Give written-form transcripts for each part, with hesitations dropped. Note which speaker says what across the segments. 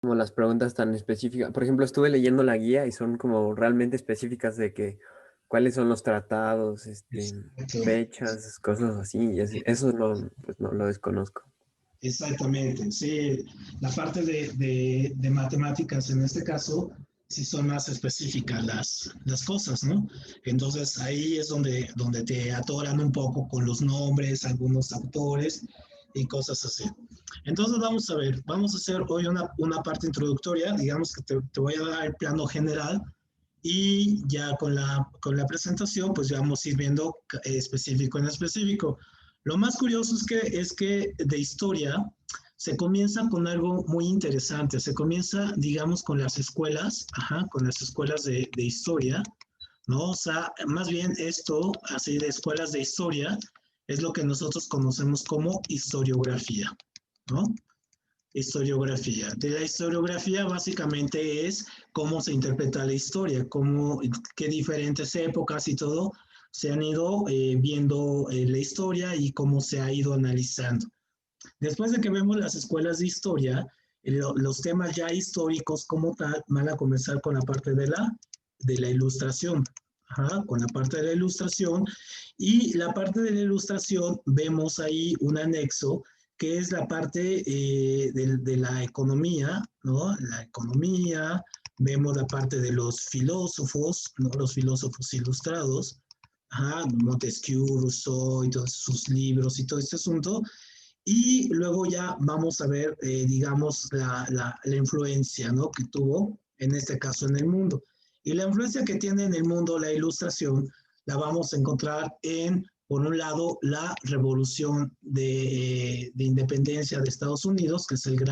Speaker 1: como las preguntas tan específicas. Por ejemplo, estuve leyendo la guía y son como realmente específicas de que cuáles son los tratados,
Speaker 2: Exacto.
Speaker 1: fechas, cosas así. Y eso no, pues no lo desconozco.
Speaker 2: Exactamente, sí, la parte de matemáticas en este caso sí son más específicas las cosas, ¿no? Entonces ahí es donde te atoran un poco con los nombres, algunos autores y cosas así. Entonces vamos a ver, vamos a hacer hoy una parte introductoria, digamos que te voy a dar el plano general y ya con la presentación, pues ya vamos a ir viendo específico en específico. Lo más curioso es que de historia se comienza con algo muy interesante. Se comienza, digamos, con las escuelas, ajá, con las escuelas de historia, ¿no? O sea, más bien esto, así de escuelas de historia, es lo que nosotros conocemos como historiografía, ¿no? Historiografía. De la historiografía básicamente es cómo se interpreta la historia, cómo, qué diferentes épocas y todo se han ido viendo la historia y cómo se ha ido analizando. Después de que vemos las escuelas de historia, los temas ya históricos como tal van a comenzar con la parte de la ilustración. Ajá, con la parte de la ilustración y la parte de la ilustración vemos ahí un anexo que es la parte de la economía, ¿no? La economía, vemos la parte de los filósofos, ¿no? Los filósofos ilustrados, ajá, Montesquieu, Rousseau y todos sus libros y todo este asunto, y luego ya vamos a ver, digamos, la influencia, ¿no? Que tuvo, en este caso, en el mundo. Y la influencia que tiene en el mundo la ilustración la vamos a encontrar en, por un lado, la revolución de independencia de Estados Unidos, que es el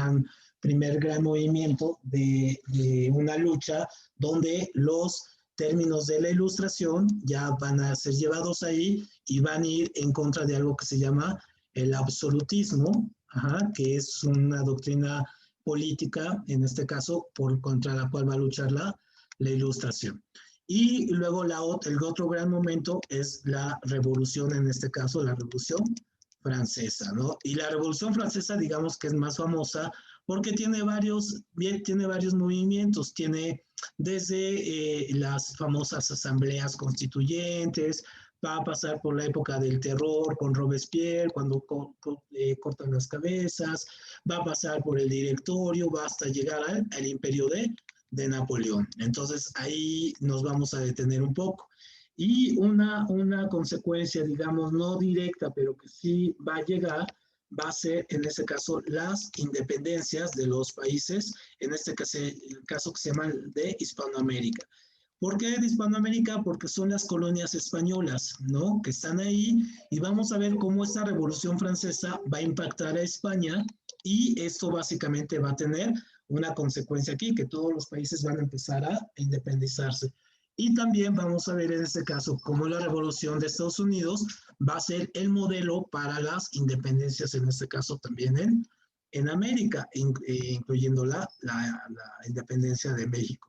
Speaker 2: primer gran movimiento de una lucha donde los términos de la ilustración ya van a ser llevados ahí y van a ir en contra de algo que se llama el absolutismo, ajá, que es una doctrina política, en este caso, contra la cual va a luchar la ilustración. Y luego el otro gran momento es la revolución, en este caso, la revolución francesa, ¿no? Y la revolución francesa, digamos que es más famosa porque tiene varios movimientos, tiene desde las famosas asambleas constituyentes, va a pasar por la época del terror con Robespierre, cuando cortan las cabezas, va a pasar por el directorio, va hasta llegar al imperio de Napoleón. Entonces ahí nos vamos a detener un poco. Y una consecuencia, digamos, no directa, pero que sí va a llegar, va a ser, en este caso, las independencias de los países, en este caso, el caso que se llama de Hispanoamérica. ¿Por qué de Hispanoamérica? Porque son las colonias españolas, ¿no? Que están ahí y vamos a ver cómo esta revolución francesa va a impactar a España y esto básicamente va a tener una consecuencia aquí, que todos los países van a empezar a independizarse. Y también vamos a ver en este caso cómo la revolución de Estados Unidos va a ser el modelo para las independencias, en este caso también en América, incluyendo la independencia de México.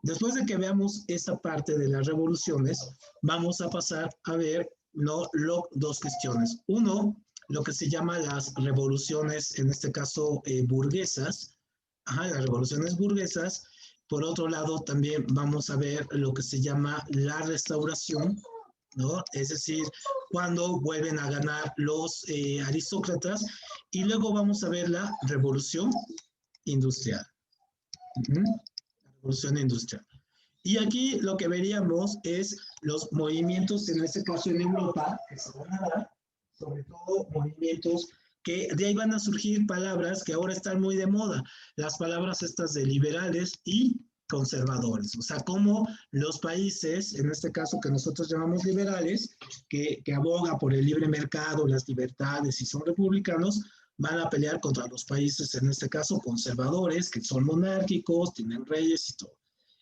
Speaker 2: Después de que veamos esta parte de las revoluciones, vamos a pasar a ver dos cuestiones. Uno, lo que se llama las revoluciones, en este caso burguesas, ajá, las revoluciones burguesas. Por otro lado, también vamos a ver lo que se llama la restauración, ¿no? Es decir, cuando vuelven a ganar los aristócratas. Y luego vamos a ver la revolución industrial. Uh-huh. La revolución industrial. Y aquí lo que veríamos es los movimientos, en este caso en Europa, que se van a dar, sobre todo movimientos que de ahí van a surgir palabras que ahora están muy de moda, las palabras estas de liberales y conservadores, o sea, como los países, en este caso que nosotros llamamos liberales, que aboga por el libre mercado, las libertades y son republicanos, van a pelear contra los países, en este caso conservadores, que son monárquicos, tienen reyes y todo.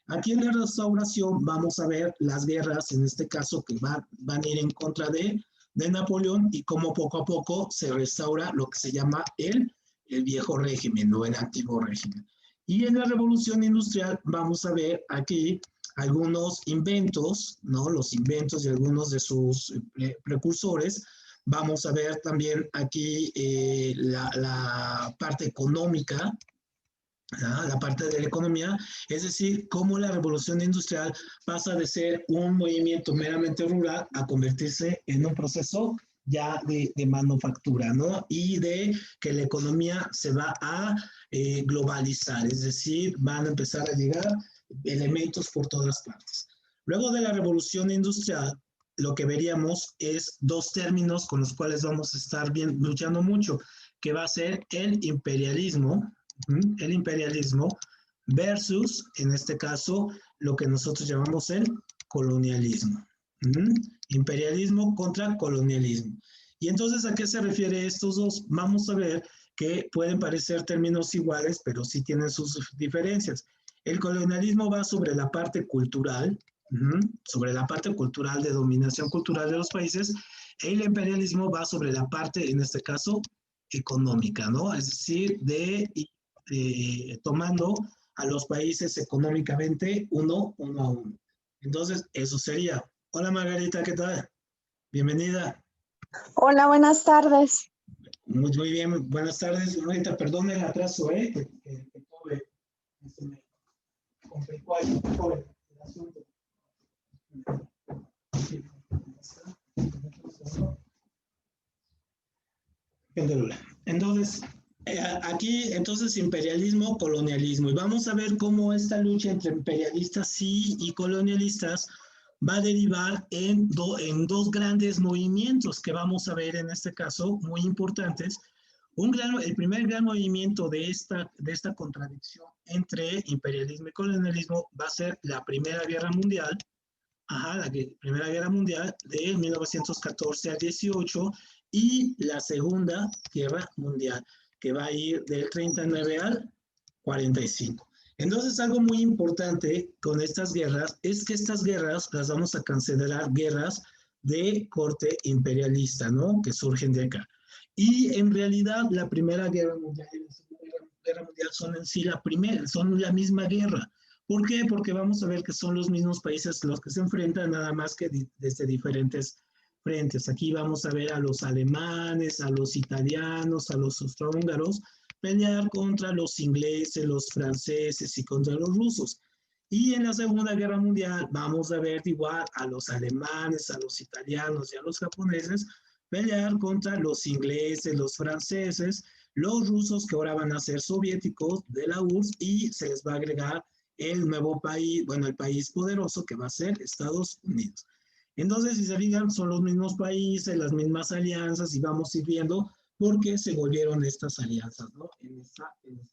Speaker 2: Aquí en la restauración vamos a ver las guerras, en este caso, que van a ir en contra de Napoleón y cómo poco a poco se restaura lo que se llama el viejo régimen o el antiguo régimen. Y en la revolución industrial vamos a ver aquí algunos inventos, ¿no? Los inventos de algunos de sus precursores. Vamos a ver también aquí la parte económica, la parte de la economía, es decir, cómo la revolución industrial pasa de ser un movimiento meramente rural a convertirse en un proceso ya de manufactura, ¿no? Y de que la economía se va a globalizar, es decir, van a empezar a llegar elementos por todas partes. Luego de la revolución industrial, lo que veríamos es dos términos con los cuales vamos a estar bien, luchando mucho, que va a ser el imperialismo, el imperialismo versus, en este caso, lo que nosotros llamamos el colonialismo. Imperialismo contra colonialismo. Y entonces, ¿a qué se refiere estos dos? Vamos a ver que pueden parecer términos iguales, pero sí tienen sus diferencias. El colonialismo va sobre la parte cultural, sobre la parte cultural de dominación cultural de los países. El imperialismo va sobre la parte, en este caso, económica, ¿no? Es decir, tomando a los países económicamente uno a uno. Entonces, eso sería. Hola Margarita, ¿qué tal? Bienvenida.
Speaker 3: Hola, buenas tardes.
Speaker 2: Muy bien, buenas tardes. Margarita, perdón el atraso, que tuve. Se me complicó ahí un poco el asunto. Entonces, aquí, entonces, imperialismo, colonialismo. Y vamos a ver cómo esta lucha entre imperialistas sí y colonialistas va a derivar en dos grandes movimientos que vamos a ver en este caso, muy importantes. El primer gran movimiento de esta contradicción entre imperialismo y colonialismo va a ser la Primera Guerra Mundial, la Primera Guerra Mundial de 1914 al 18 y la Segunda Guerra Mundial, que va a ir del 39 al 45. Entonces, algo muy importante con estas guerras es que estas guerras las vamos a considerar guerras de corte imperialista, ¿no? Que surgen de acá. Y en realidad, la Primera Guerra Mundial y la Segunda Guerra Mundial son en sí son la misma guerra. ¿Por qué? Porque vamos a ver que son los mismos países los que se enfrentan, nada más que desde diferentes frentes. Aquí vamos a ver a los alemanes, a los italianos, a los austrohúngaros pelear contra los ingleses, los franceses y contra los rusos. Y en la Segunda Guerra Mundial vamos a ver igual a los alemanes, a los italianos y a los japoneses pelear contra los ingleses, los franceses, los rusos que ahora van a ser soviéticos de la URSS y se les va a agregar el nuevo país, bueno, el país poderoso que va a ser Estados Unidos. Entonces, si se fijan, son los mismos países, las mismas alianzas y vamos a ir viendo por qué se volvieron estas alianzas, ¿no? En esta guerra.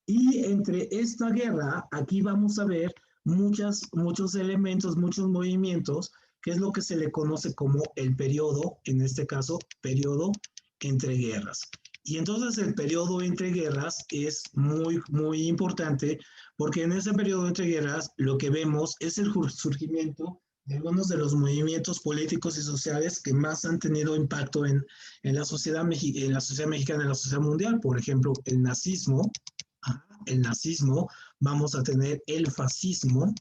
Speaker 2: Y entre esta guerra, aquí vamos a ver muchos elementos, muchos movimientos, que es lo que se le conoce como el periodo, en este caso, periodo entre guerras. Y entonces el periodo entre guerras es muy importante porque en ese periodo entre guerras lo que vemos es el surgimiento de algunos de los movimientos políticos y sociales que más han tenido impacto en la sociedad mexicana, en la sociedad mundial. Por ejemplo, el nazismo, vamos a tener el fascismo,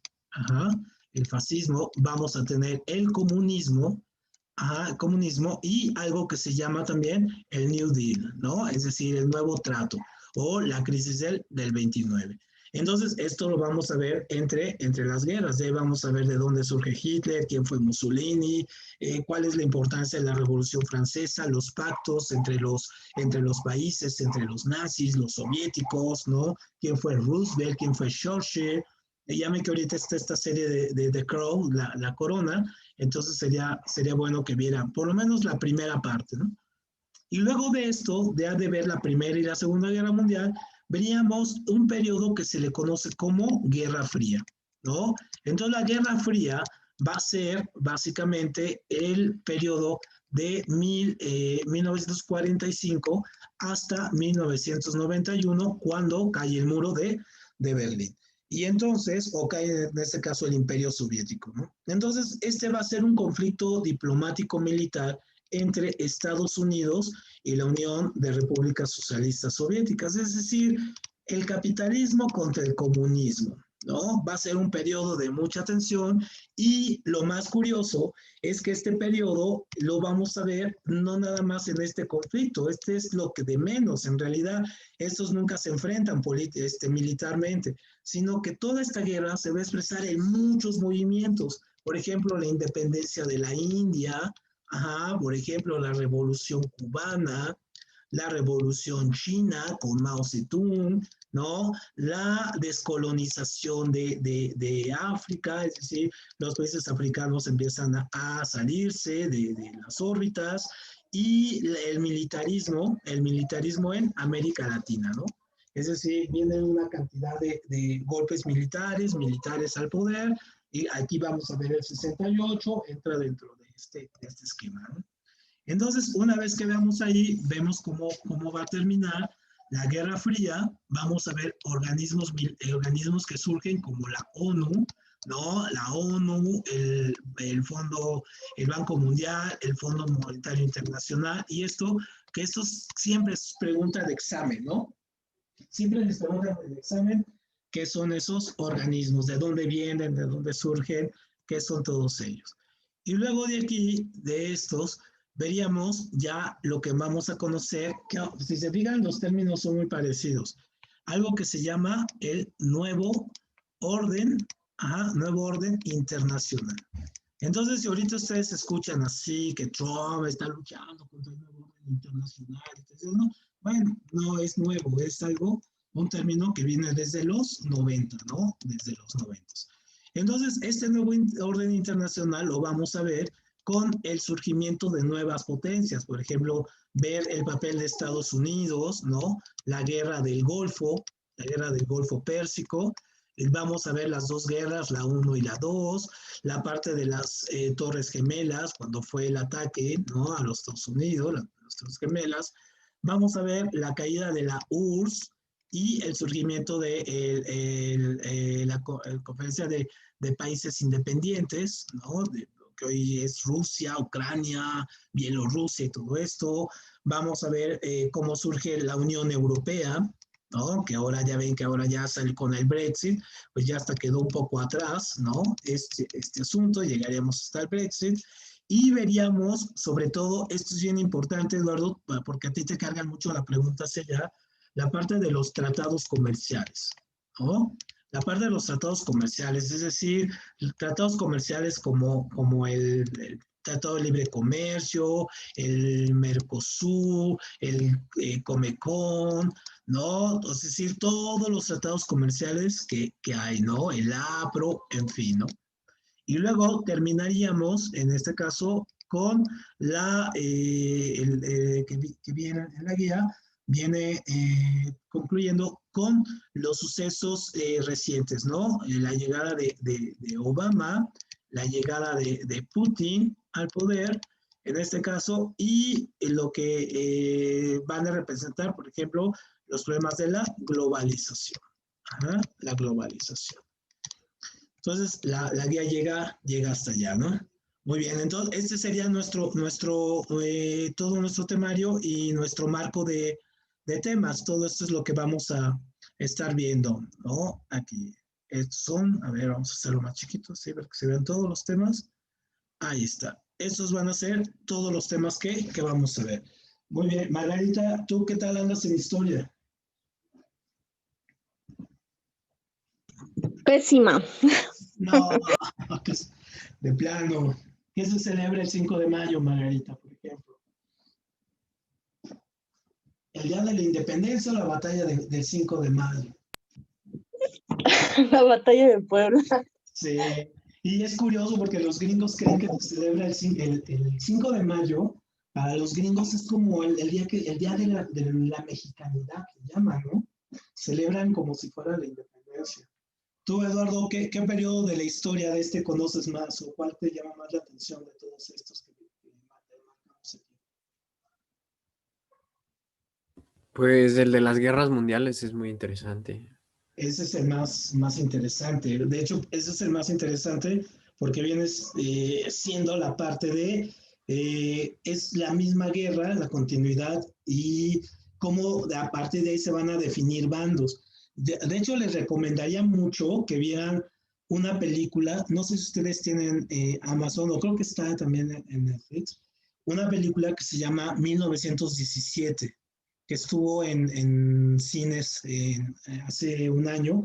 Speaker 2: vamos a tener el comunismo, y algo que se llama también el New Deal, ¿no? Es decir, el nuevo trato o la crisis del 29. Entonces, esto lo vamos a ver entre las guerras. Vamos a ver de dónde surge Hitler, quién fue Mussolini, cuál es la importancia de la Revolución Francesa, los pactos entre los países, entre los nazis, los soviéticos, ¿no? Quién fue Roosevelt, quién fue Churchill. Llame que ahorita está esta serie de The Crown, la Corona, entonces sería bueno que vieran por lo menos la primera parte, ¿no? Y luego de esto, de ver la Primera y la Segunda Guerra Mundial, veríamos un periodo que se le conoce como Guerra Fría, ¿no? Entonces la Guerra Fría va a ser básicamente el periodo de 1945 hasta 1991, cuando cae el muro de Berlín. Y entonces, o cae en este caso el Imperio Soviético, ¿no? Entonces, este va a ser un conflicto diplomático militar entre Estados Unidos y la Unión de Repúblicas Socialistas Soviéticas, es decir, el capitalismo contra el comunismo, ¿no? Va a ser un periodo de mucha tensión y lo más curioso es que este periodo lo vamos a ver no nada más en este conflicto, este es lo que de menos, en realidad estos nunca se enfrentan militarmente, sino que toda esta guerra se va a expresar en muchos movimientos, por ejemplo, la independencia de la India, ajá, por ejemplo, la revolución cubana, la revolución china con Mao Zedong, ¿no? La descolonización de África, es decir, los países africanos empiezan a salirse de las órbitas y el militarismo en América Latina, ¿no? Es decir, viene una cantidad de golpes militares al poder, y aquí vamos a ver el 68, entra dentro de este esquema, ¿no? Entonces, una vez que veamos ahí, vemos cómo va a terminar la Guerra Fría, vamos a ver organismos que surgen como la ONU, ¿no? La ONU, el Fondo, el Banco Mundial, el Fondo Monetario Internacional, y esto siempre es pregunta de examen, ¿no? Siempre les preguntan en el examen qué son esos organismos, de dónde vienen, de dónde surgen, qué son todos ellos. Y luego de aquí, de estos, veríamos ya lo que vamos a conocer, que si se fijan, los términos son muy parecidos. Algo que se llama el nuevo orden internacional. Entonces, si ahorita ustedes escuchan así, que Trump está luchando contra el nuevo orden internacional, entonces, no, bueno, no es nuevo, es un término que viene desde los 90, ¿no? Desde los 90. Entonces, este nuevo orden internacional lo vamos a ver con el surgimiento de nuevas potencias, por ejemplo, ver el papel de Estados Unidos, ¿no? La guerra del Golfo Pérsico, vamos a ver las dos guerras, la 1 y la 2, la parte de las Torres Gemelas, cuando fue el ataque, ¿no? A los Estados Unidos, las Torres Gemelas, vamos a ver la caída de la URSS y el surgimiento de la conferencia de países independientes, ¿no? Que hoy es Rusia, Ucrania, Bielorrusia y todo esto. Vamos a ver cómo surge la Unión Europea, ¿no? Que ahora ya ven que ahora ya sale con el Brexit, pues ya hasta quedó un poco atrás, ¿no? Este asunto, llegaríamos hasta el Brexit. Y veríamos, sobre todo, esto es bien importante, Eduardo, porque a ti te cargan mucho la pregunta hacia allá, la parte de los tratados comerciales, ¿no? La parte de los tratados comerciales, es decir, tratados comerciales como el Tratado de Libre Comercio, el Mercosur, el Comecon, ¿no? Es decir, todos los tratados comerciales que hay, ¿no? El APRO, en fin, ¿no? Y luego terminaríamos, en este caso, con que viene en la guía, viene concluyendo con los sucesos recientes, ¿no? La llegada de Obama, la llegada de Putin al poder, en este caso, y lo que van a representar, por ejemplo, los problemas de la globalización. Ajá, la globalización. Entonces, la guía llega hasta allá, ¿no? Muy bien, entonces este sería todo nuestro temario y nuestro marco de temas. Todo esto es lo que vamos a estar viendo, ¿no? Aquí. Estos son, a ver, vamos a hacerlo más chiquito, ¿sí? Para que se vean todos los temas. Ahí está. Estos van a ser todos los temas que vamos a ver. Muy bien, Margarita, ¿tú qué tal andas en historia?
Speaker 3: Pésima.
Speaker 2: No, de plano. ¿Qué se celebra el 5 de mayo, Margarita, por ejemplo? ¿El día de la independencia o la batalla del 5 de mayo?
Speaker 3: La batalla de Puebla.
Speaker 2: Sí. Y es curioso porque los gringos creen que se celebra el 5 de mayo. Para los gringos es como el día de la mexicanidad, que llaman, ¿no? Celebran como si fuera la independencia. Tú, Eduardo, ¿qué periodo de la historia de este conoces más o cuál te llama más la atención de todos estos que marcamos aquí?
Speaker 1: Pues el de las guerras mundiales es muy interesante.
Speaker 2: Ese es el más interesante. De hecho, ese es el más interesante porque viene siendo la parte es la misma guerra, la continuidad y cómo a partir de ahí se van a definir bandos. De hecho, les recomendaría mucho que vieran una película, no sé si ustedes tienen Amazon, o creo que está también en Netflix, una película que se llama 1917, que estuvo en cines hace un año.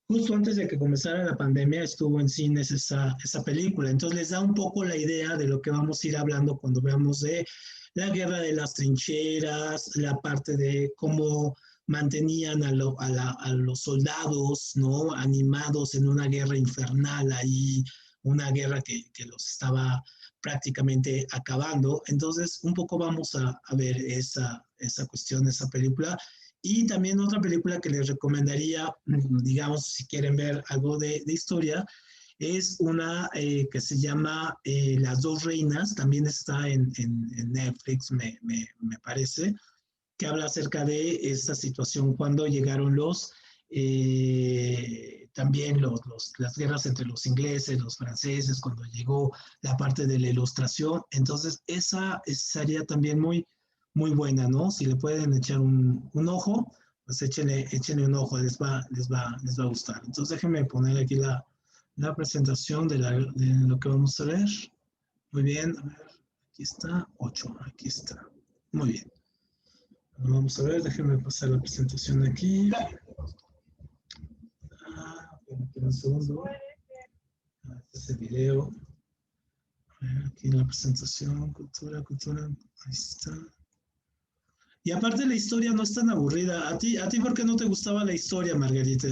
Speaker 2: Justo antes de que comenzara la pandemia estuvo en cines esa película. Entonces les da un poco la idea de lo que vamos a ir hablando cuando veamos de la guerra de las trincheras, la parte de cómo mantenían a los soldados, ¿no? Animados en una guerra infernal ahí, una guerra que los estaba prácticamente acabando. Entonces, un poco vamos a ver esa cuestión, esa película. Y también otra película que les recomendaría, digamos, si quieren ver algo de historia, es una que se llama Las dos reinas, también está en Netflix, me parece, que habla acerca de esta situación cuando llegaron también las guerras entre los ingleses, los franceses, cuando llegó la parte de la ilustración. Entonces, esa sería también muy buena, ¿no? Si le pueden echar un ojo, pues échenle un ojo, les va a gustar. Entonces, déjenme poner aquí la presentación de lo que vamos a ver. Muy bien, a ver, aquí está, 8, aquí está. Muy bien. Vamos a ver, déjenme pasar la presentación aquí. Un segundo. Este es el video. Aquí la presentación, cultura. Ahí está. Y aparte la historia no es tan aburrida. ¿A ti por qué no te gustaba la historia, Margarita?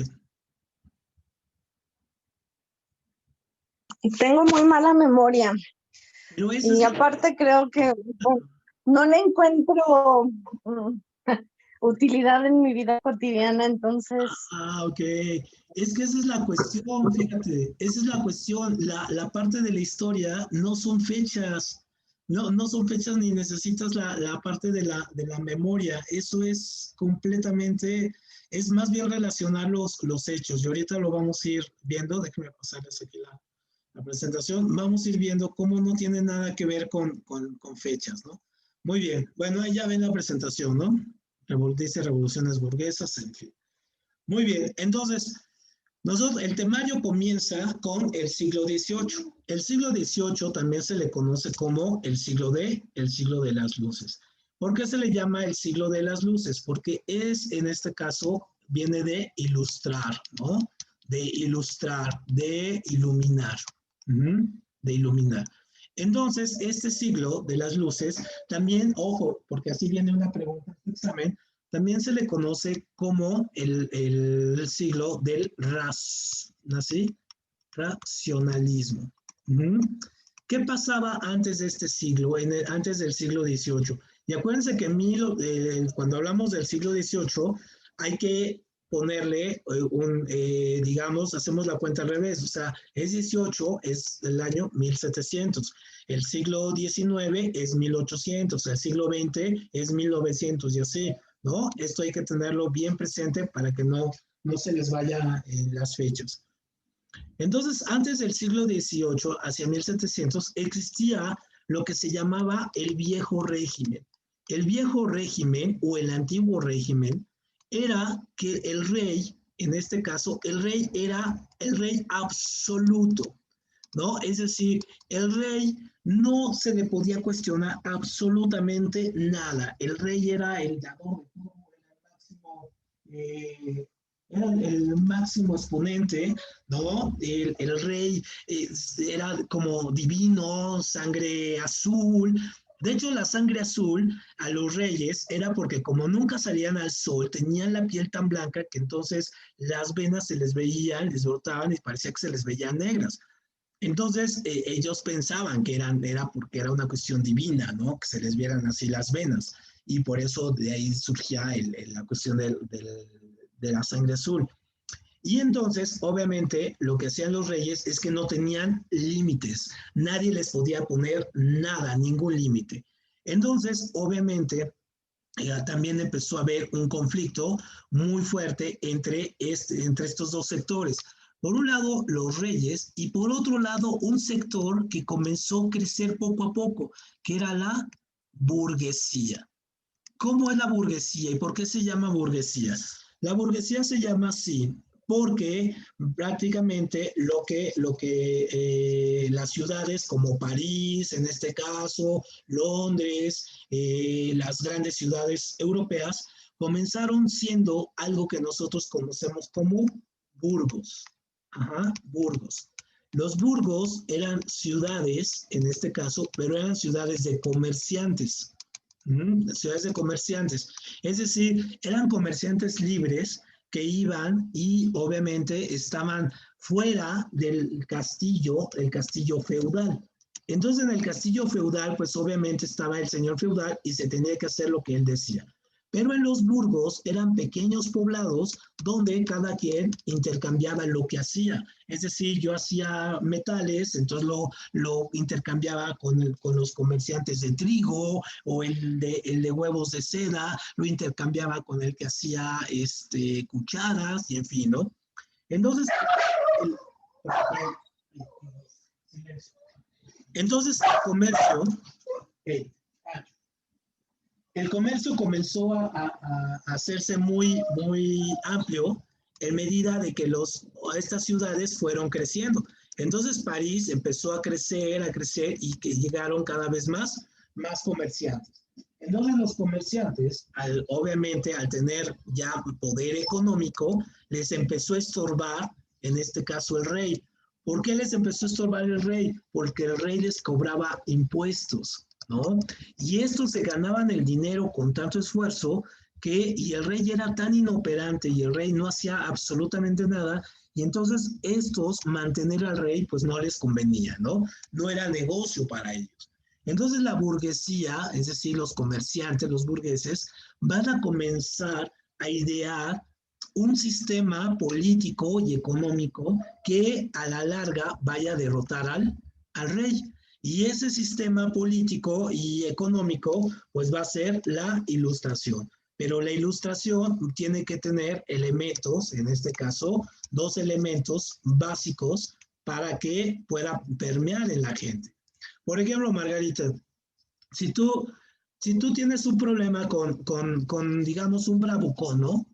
Speaker 3: Tengo muy mala memoria
Speaker 2: Pero ese
Speaker 3: y
Speaker 2: es
Speaker 3: aparte creo que no le encuentro utilidad en mi vida cotidiana, entonces
Speaker 2: ok. Es que esa es la cuestión, fíjate, esa es la cuestión. La parte de la historia no son fechas, no son fechas ni necesitas la parte de la memoria. Eso es completamente, es más bien relacionar los hechos. Y ahorita lo vamos a ir viendo, déjenme pasarles aquí la presentación. Vamos a ir viendo cómo no tiene nada que ver con fechas, ¿no? Muy bien, bueno, ahí ya ven la presentación, ¿no? Dice revoluciones burguesas, en fin. Muy bien, entonces, el temario comienza con el siglo XVIII. El siglo XVIII también se le conoce como el siglo de las luces. ¿Por qué se le llama el siglo de las luces? Porque en este caso, viene de ilustrar, ¿no? De ilustrar, de iluminar, de iluminar. Entonces, este siglo de las luces, también, ojo, porque así viene una pregunta en examen, también se le conoce como el siglo del racionalismo. ¿Qué pasaba antes de este siglo, antes del siglo XVIII? Y acuérdense que cuando hablamos del siglo XVIII hay que ponerle digamos, hacemos la cuenta al revés, o sea, es 18, es el año 1700, el siglo XIX es 1800, el siglo XX es 1900 y así. ¿No? Esto hay que tenerlo bien presente para que no se les vaya las fechas. Entonces, antes del siglo XVIII, hacia 1700, existía lo que se llamaba el viejo régimen. El viejo régimen o el antiguo régimen era que el rey, en este caso, el rey era el rey absoluto, ¿no? Es decir, el rey no se le podía cuestionar absolutamente nada. El rey era el dador de todo, era el máximo exponente, ¿no? El rey era como divino, sangre azul. De hecho, la sangre azul a los reyes era porque como nunca salían al sol, tenían la piel tan blanca que entonces las venas se les veían, les brotaban y parecía que se les veían negras. Entonces, ellos pensaban que era porque era una cuestión divina, ¿no? Que se les vieran así las venas. Y por eso de ahí surgía la cuestión de la sangre azul. Y entonces, obviamente, lo que hacían los reyes es que no tenían límites. Nadie les podía poner nada, ningún límite. Entonces, obviamente, también empezó a haber un conflicto muy fuerte entre estos dos sectores. Por un lado, los reyes y por otro lado, un sector que comenzó a crecer poco a poco, que era la burguesía. ¿Cómo es la burguesía y por qué se llama burguesía? La burguesía se llama así porque prácticamente las ciudades como París, en este caso, Londres, las grandes ciudades europeas, comenzaron siendo algo que nosotros conocemos como burgos. Ajá, burgos. Los burgos eran ciudades, en este caso, pero eran ciudades de comerciantes. Ciudades de comerciantes. Es decir, eran comerciantes libres que iban y obviamente estaban fuera del castillo, el castillo feudal. Entonces en el castillo feudal, pues obviamente estaba el señor feudal y se tenía que hacer lo que él decía. Pero en los burgos eran pequeños poblados donde cada quien intercambiaba lo que hacía. Es decir, yo hacía metales, entonces lo intercambiaba con los comerciantes de trigo, o el de huevos de seda, lo intercambiaba con el que hacía cucharas y en fin, ¿no? Entonces, el, entonces el comercio, okay, el comercio comenzó a hacerse muy, muy amplio en medida de que estas ciudades fueron creciendo. Entonces París empezó a crecer y que llegaron cada vez más comerciantes. Entonces los comerciantes, obviamente al tener ya poder económico, les empezó a estorbar, en este caso el rey. ¿Por qué les empezó a estorbar el rey? Porque el rey les cobraba impuestos, ¿no? Y estos se ganaban el dinero con tanto esfuerzo y el rey era tan inoperante y el rey no hacía absolutamente nada, y entonces mantener al rey, pues no les convenía, ¿no? No era negocio para ellos. Entonces la burguesía, es decir, los comerciantes, los burgueses, van a comenzar a idear un sistema político y económico que a la larga vaya a derrotar al rey. Y ese sistema político y económico, pues va a ser la ilustración. Pero la ilustración tiene que tener elementos, en este caso, 2 elementos básicos para que pueda permear en la gente. Por ejemplo, Margarita, si tú tienes un problema con, digamos, un bravucón, ¿no?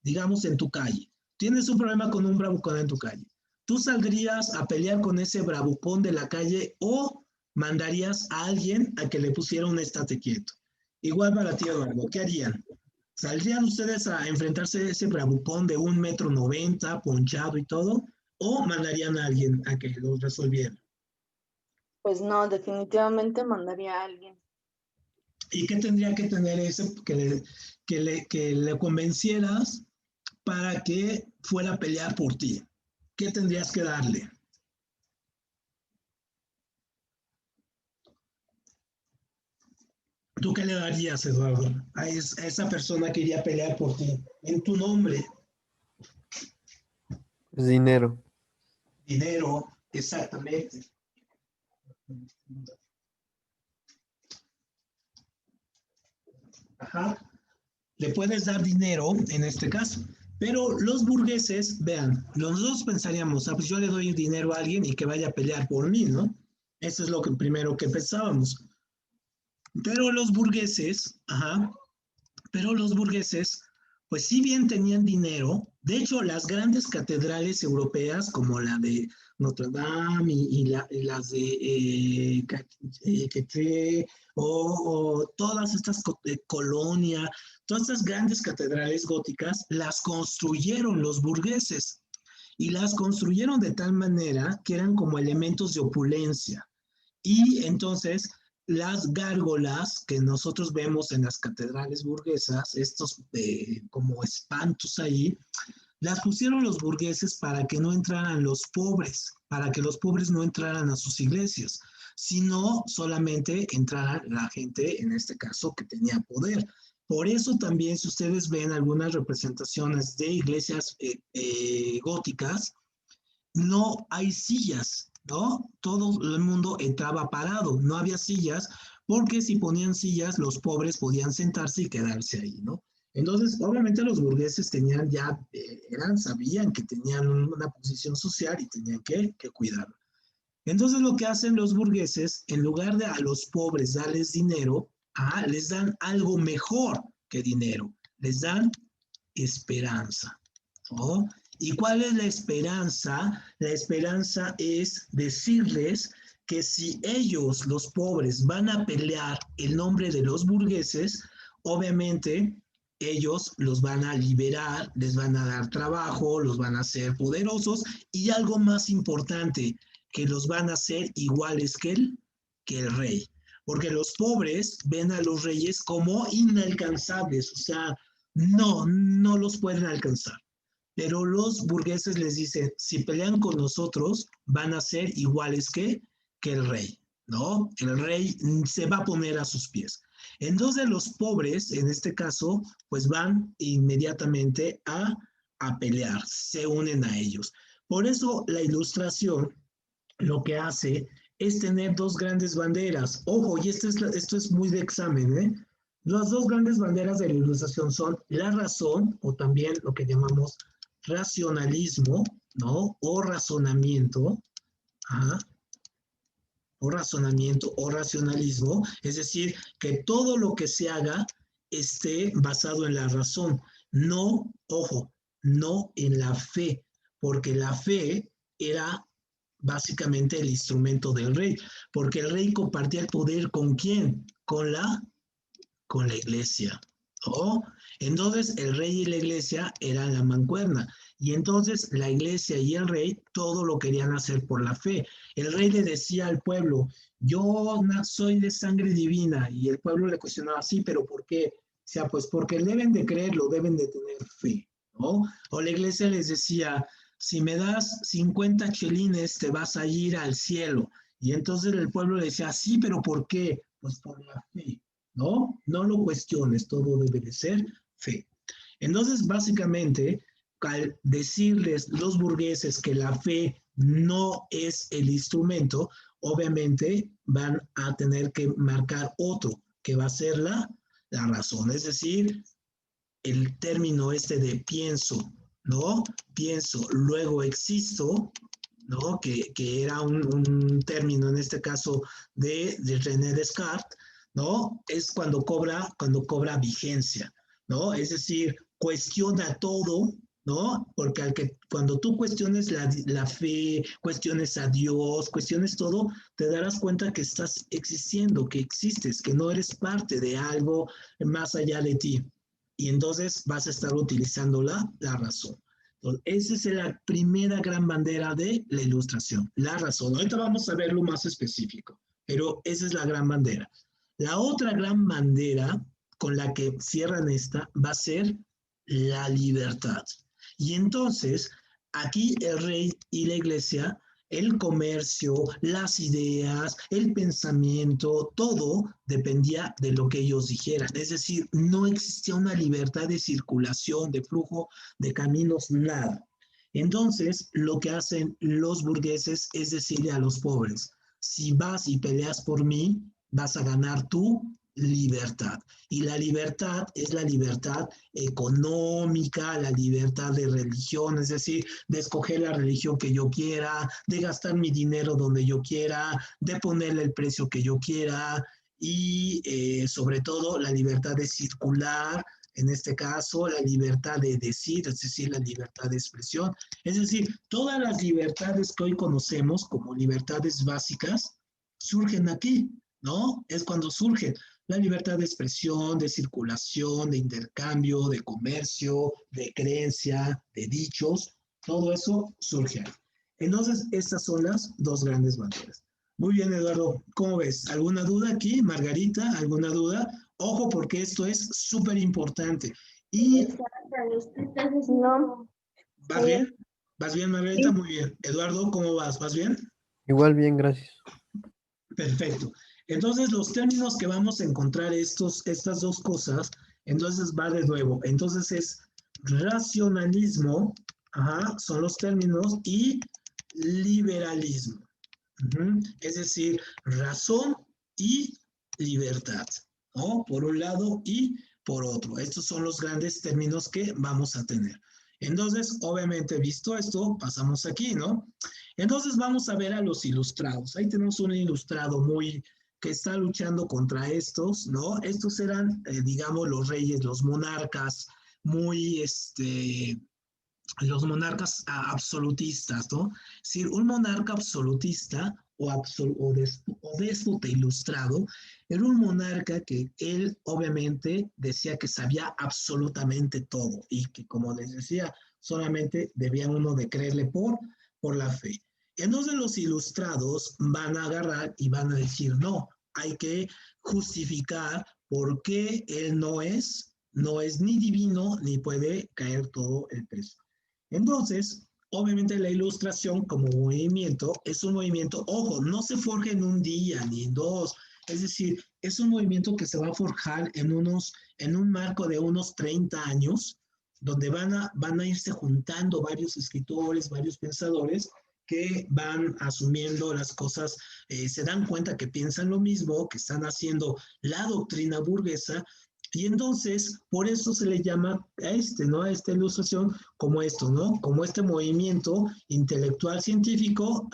Speaker 2: Digamos, en tu calle. Tienes un problema con un bravucón en tu calle. ¿Tú saldrías a pelear con ese bravucón de la calle o mandarías a alguien a que le pusiera un estate quieto? Igual para ti, Eduardo, ¿qué harían? ¿Saldrían ustedes a enfrentarse a ese bravucón de 1,90 m, ponchado y todo? ¿O mandarían a alguien a que lo resolviera?
Speaker 3: Pues no, definitivamente mandaría a alguien.
Speaker 2: ¿Y qué tendría que tener ese que le convencieras para que fuera a pelear por ti? ¿Qué tendrías que darle? ¿Tú qué le darías, Eduardo, a esa persona que iría a pelear por ti en tu nombre?
Speaker 1: Es dinero.
Speaker 2: Dinero, exactamente. Ajá. Le puedes dar dinero en este caso. Pero los burgueses, vean, nosotros pensaríamos, pues yo le doy dinero a alguien y que vaya a pelear por mí, ¿no? Eso es lo primero que pensábamos. Pero los burgueses, pues si bien tenían dinero, de hecho las grandes catedrales europeas como la de Notre Dame y las de Ketre o todas estas Colonia, todas estas grandes catedrales góticas las construyeron los burgueses y las construyeron de tal manera que eran como elementos de opulencia. Y entonces las gárgolas que nosotros vemos en las catedrales burguesas, estos como espantos ahí, las pusieron los burgueses para que no entraran los pobres, para que los pobres no entraran a sus iglesias, sino solamente entrara la gente, en este caso, que tenía poder. Por eso también, si ustedes ven algunas representaciones de iglesias góticas, no hay sillas, ¿no? Todo el mundo entraba parado, no había sillas, porque si ponían sillas, los pobres podían sentarse y quedarse ahí, ¿no? Entonces, obviamente los burgueses tenían ya, sabían que tenían una posición social y tenían que cuidarlo. Entonces, lo que hacen los burgueses, en lugar de a los pobres darles dinero, les dan algo mejor que dinero, les dan esperanza, ¿no? ¿Y cuál es la esperanza? La esperanza es decirles que si ellos, los pobres, van a pelear el nombre de los burgueses, obviamente ellos los van a liberar, les van a dar trabajo, los van a hacer poderosos y algo más importante, que los van a hacer iguales que el rey. Porque los pobres ven a los reyes como inalcanzables, o sea, no los pueden alcanzar. Pero los burgueses les dicen, si pelean con nosotros, van a ser iguales que el rey, ¿no? El rey se va a poner a sus pies. Entonces los pobres, en este caso, pues van inmediatamente a pelear, se unen a ellos. Por eso la ilustración lo que hace es tener dos grandes banderas. Ojo, y esto es muy de examen, ¿eh? Las dos grandes banderas de la ilustración son la razón, o también lo que llamamos racionalismo, ¿no? O razonamiento, ajá, o razonamiento o racionalismo, es decir, que todo lo que se haga esté basado en la razón, no, ojo, no en la fe, porque la fe era básicamente el instrumento del rey, porque el rey compartía el poder ¿con quién? Con la iglesia, ¿no? Entonces el rey y la iglesia eran la mancuerna, y entonces la iglesia y el rey todo lo querían hacer por la fe. El rey le decía al pueblo, yo soy de sangre divina, y el pueblo le cuestionaba, sí, pero ¿por qué? O sea, pues porque deben de creerlo, deben de tener fe, ¿no? O la iglesia les decía, si me das 50 chelines, te vas a ir al cielo. Y entonces el pueblo le decía, sí, pero ¿por qué? Pues por la fe, ¿no? No lo cuestiones, todo debe de ser fe. Entonces, básicamente, al decirles los burgueses que la fe no es el instrumento, obviamente van a tener que marcar otro, que va a ser la razón. Es decir, el término este de pienso, ¿no? Pienso, luego existo, ¿no? Que era un término en este caso de René Descartes, ¿no? Es cuando cobra vigencia, ¿no? Es decir, cuestiona todo, ¿no? Porque cuando tú cuestiones la fe, cuestiones a Dios, cuestiones todo, te darás cuenta que estás existiendo, que existes, que no eres parte de algo más allá de ti. Y entonces vas a estar utilizando la razón. Esa es la primera gran bandera de la ilustración, la razón. Ahorita vamos a verlo más específico, pero esa es la gran bandera. La otra gran bandera con la que cierran esta va a ser la libertad. Y entonces, aquí el rey y la iglesia, el comercio, las ideas, el pensamiento, todo dependía de lo que ellos dijeran. Es decir, no existía una libertad de circulación, de flujo, de caminos, nada. Entonces, lo que hacen los burgueses es decirle a los pobres, si vas y peleas por mí, vas a ganar tu libertad. Y la libertad es la libertad económica, la libertad de religión, es decir, de escoger la religión que yo quiera, de gastar mi dinero donde yo quiera, de ponerle el precio que yo quiera y sobre todo la libertad de circular, en este caso la libertad de decir, es decir, la libertad de expresión. Es decir, todas las libertades que hoy conocemos como libertades básicas surgen aquí, ¿no? Es cuando surgen la libertad de expresión, de circulación, de intercambio, de comercio, de creencia, de dichos, todo eso surge ahí. Entonces, estas son las dos grandes banderas. Muy bien, Eduardo, ¿cómo ves? ¿Alguna duda aquí, Margarita? ¿Alguna duda? Ojo, porque esto es súper importante. Y
Speaker 3: No,
Speaker 2: ¿vas bien? ¿Vas bien, Margarita? Muy bien. Eduardo, ¿cómo vas? ¿Vas bien?
Speaker 1: Igual bien, gracias.
Speaker 2: Perfecto. Entonces, los términos que vamos a encontrar estas dos cosas, entonces va de nuevo. Entonces es racionalismo, ajá, son los términos, y liberalismo. Es decir, razón y libertad, ¿no? Por un lado y por otro. Estos son los grandes términos que vamos a tener. Entonces, obviamente, visto esto, pasamos aquí, ¿no? Entonces vamos a ver a los ilustrados. Ahí tenemos un ilustrado que está luchando contra estos, ¿no? Estos eran, digamos, los reyes, los monarcas muy, los monarcas absolutistas, ¿no? Es decir, un monarca absolutista o déspota ilustrado era un monarca que él obviamente decía que sabía absolutamente todo y que, como les decía, solamente debía uno de creerle por la fe. Entonces los ilustrados van a agarrar y van a decir, no, hay que justificar por qué él no es ni divino ni puede caer todo el peso. Entonces, obviamente la ilustración como movimiento es un movimiento, ojo, no se forja en un día ni en dos, es decir, es un movimiento que se va a forjar en un marco de unos 30 años, donde van a irse juntando varios escritores, varios pensadores que van asumiendo las cosas, se dan cuenta que piensan lo mismo, que están haciendo la doctrina burguesa, y entonces, por eso se le llama a ¿no? A esta ilustración como esto, ¿no? Como este movimiento intelectual científico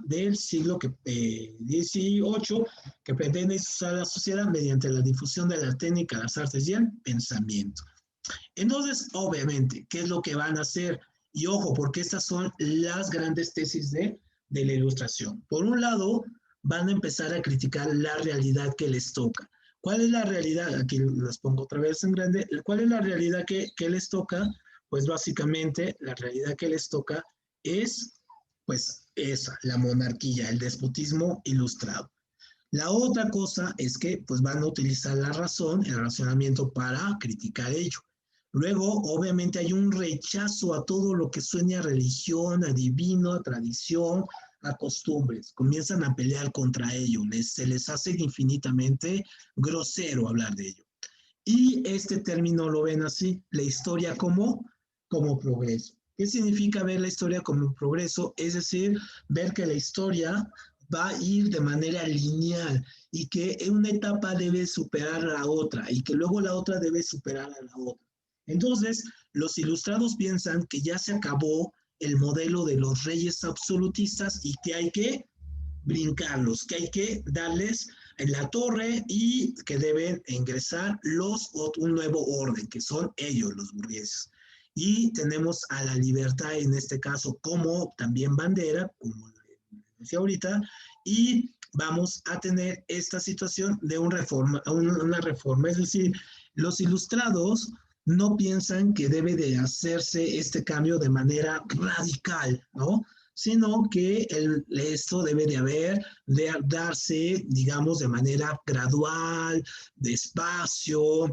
Speaker 2: del siglo XVIII que pretende usar la sociedad mediante la difusión de la técnica, las artes y el pensamiento. Entonces, obviamente, ¿qué es lo que van a hacer? Y ojo, porque estas son las grandes tesis de la ilustración. Por un lado, van a empezar a criticar la realidad que les toca. ¿Cuál es la realidad? Aquí las pongo otra vez en grande. ¿Cuál es la realidad que les toca? Pues básicamente la realidad que les toca es, pues, esa, la monarquía, el despotismo ilustrado. La otra cosa es que pues van a utilizar la razón, el razonamiento para criticar ello. Luego, obviamente, hay un rechazo a todo lo que suene a religión, a divino, a tradición, a costumbres. Comienzan a pelear contra ello. Se les hace infinitamente grosero hablar de ello. Y este término lo ven así, la historia como progreso. ¿Qué significa ver la historia como progreso? Es decir, ver que la historia va a ir de manera lineal y que una etapa debe superar a la otra y que luego la otra debe superar a la otra. Entonces, los ilustrados piensan que ya se acabó el modelo de los reyes absolutistas y que hay que brincarlos, que hay que darles en la torre y que deben ingresar un nuevo orden, que son ellos, los burgueses. Y tenemos a la libertad en este caso como también bandera, como decía ahorita, y vamos a tener esta situación de una reforma. Es decir, los ilustrados no piensan que debe de hacerse este cambio de manera radical, ¿no? Sino que esto debe de darse, digamos, de manera gradual, despacio,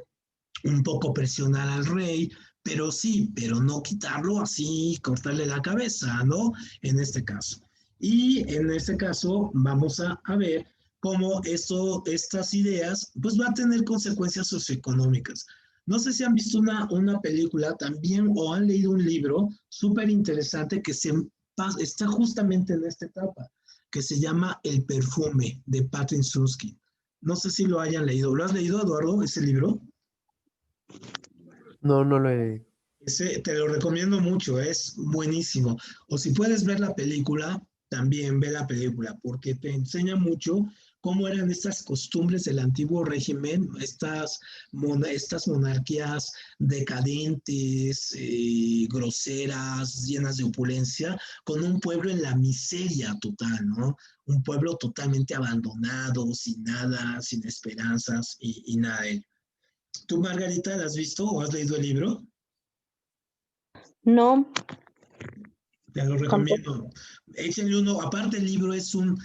Speaker 2: un poco presionar al rey, pero sí, pero no quitarlo así, cortarle la cabeza, ¿no? En este caso. Y en este caso vamos a ver cómo estas ideas pues va a tener consecuencias socioeconómicas. No sé si han visto una película también o han leído un libro súper interesante que está justamente en esta etapa, que se llama El perfume de Patrick Suskind. No sé si lo hayan leído. ¿Lo has leído, Eduardo, ese libro?
Speaker 1: No, no lo he...
Speaker 2: Ese te lo recomiendo mucho, es buenísimo. O si puedes ver la película, también ve la película, porque te enseña mucho cómo eran estas costumbres del antiguo régimen, estas monarquías decadentes, groseras, llenas de opulencia, con un pueblo en la miseria total, ¿no? Un pueblo totalmente abandonado, sin nada, sin esperanzas y nada de ello. ¿Tú, Margarita, la has visto o has leído el libro?
Speaker 3: No,
Speaker 2: Te lo
Speaker 3: tampoco.
Speaker 2: recomiendo. Échenle uno. Aparte, el libro es un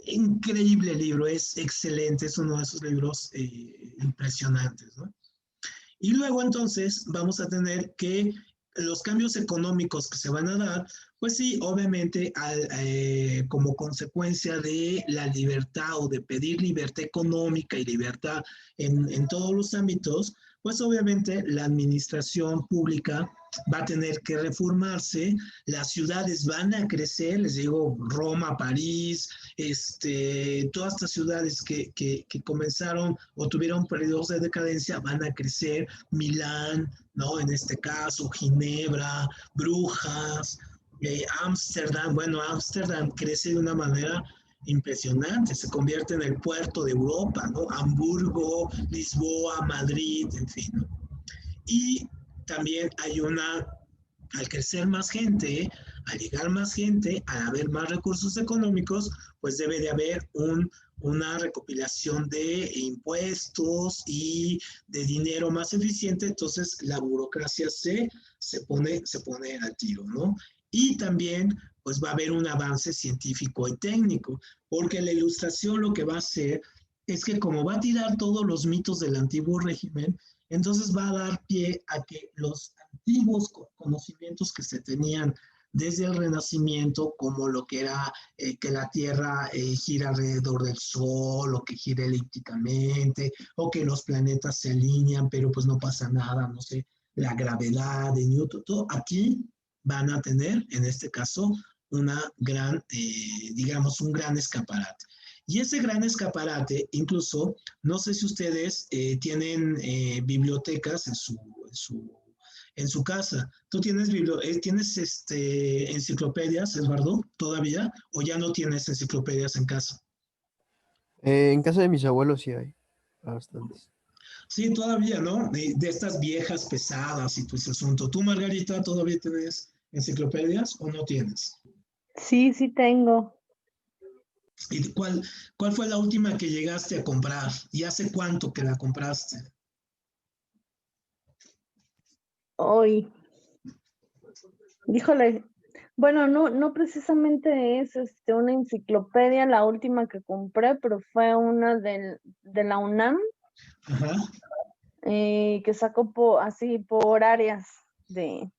Speaker 2: increíble libro, es excelente, es uno de esos libros impresionantes, ¿no? Y luego entonces vamos a tener que los cambios económicos que se van a dar, pues sí, obviamente como consecuencia de la libertad o de pedir libertad económica y libertad en todos los ámbitos, pues obviamente la administración pública va a tener que reformarse, las ciudades van a crecer, les digo, Roma, París, todas estas ciudades que comenzaron o tuvieron periodos de decadencia van a crecer, Milán, ¿no? En este caso, Ginebra, Brujas, Ámsterdam, bueno, Ámsterdam crece de una manera impresionante, se convierte en el puerto de Europa, ¿no? Hamburgo, Lisboa, Madrid, en fin, ¿no? Y también hay al crecer más gente, al llegar más gente, al haber más recursos económicos, pues debe de haber una recopilación de impuestos y de dinero más eficiente, entonces la burocracia se pone al tiro, ¿no? Y también pues va a haber un avance científico y técnico, porque la ilustración lo que va a hacer es que como va a tirar todos los mitos del antiguo régimen, entonces va a dar pie a que los antiguos conocimientos que se tenían desde el Renacimiento, como lo que era que la Tierra gira alrededor del Sol, o que gira elípticamente, o que los planetas se alinean, pero pues no pasa nada, no sé, la gravedad de Newton, todo aquí van a tener, en este caso, una gran, digamos, un gran escaparate. Y ese gran escaparate, incluso, no sé si ustedes tienen bibliotecas en su casa. ¿Tú tienes, tienes enciclopedias, Eduardo, todavía? ¿O ya no tienes enciclopedias en casa?
Speaker 1: En casa de mis abuelos sí hay bastantes.
Speaker 2: Sí, todavía, ¿no? De estas viejas pesadas y tu asunto. ¿Tú, Margarita, todavía tienes enciclopedias o no tienes?
Speaker 3: Sí, sí tengo.
Speaker 2: ¿Y cuál fue la última que llegaste a comprar? ¿Y hace cuánto que la compraste?
Speaker 3: Hoy, híjole, bueno, no precisamente es una enciclopedia la última que compré, pero fue una de la UNAM
Speaker 2: Ajá.
Speaker 3: que sacó así por áreas de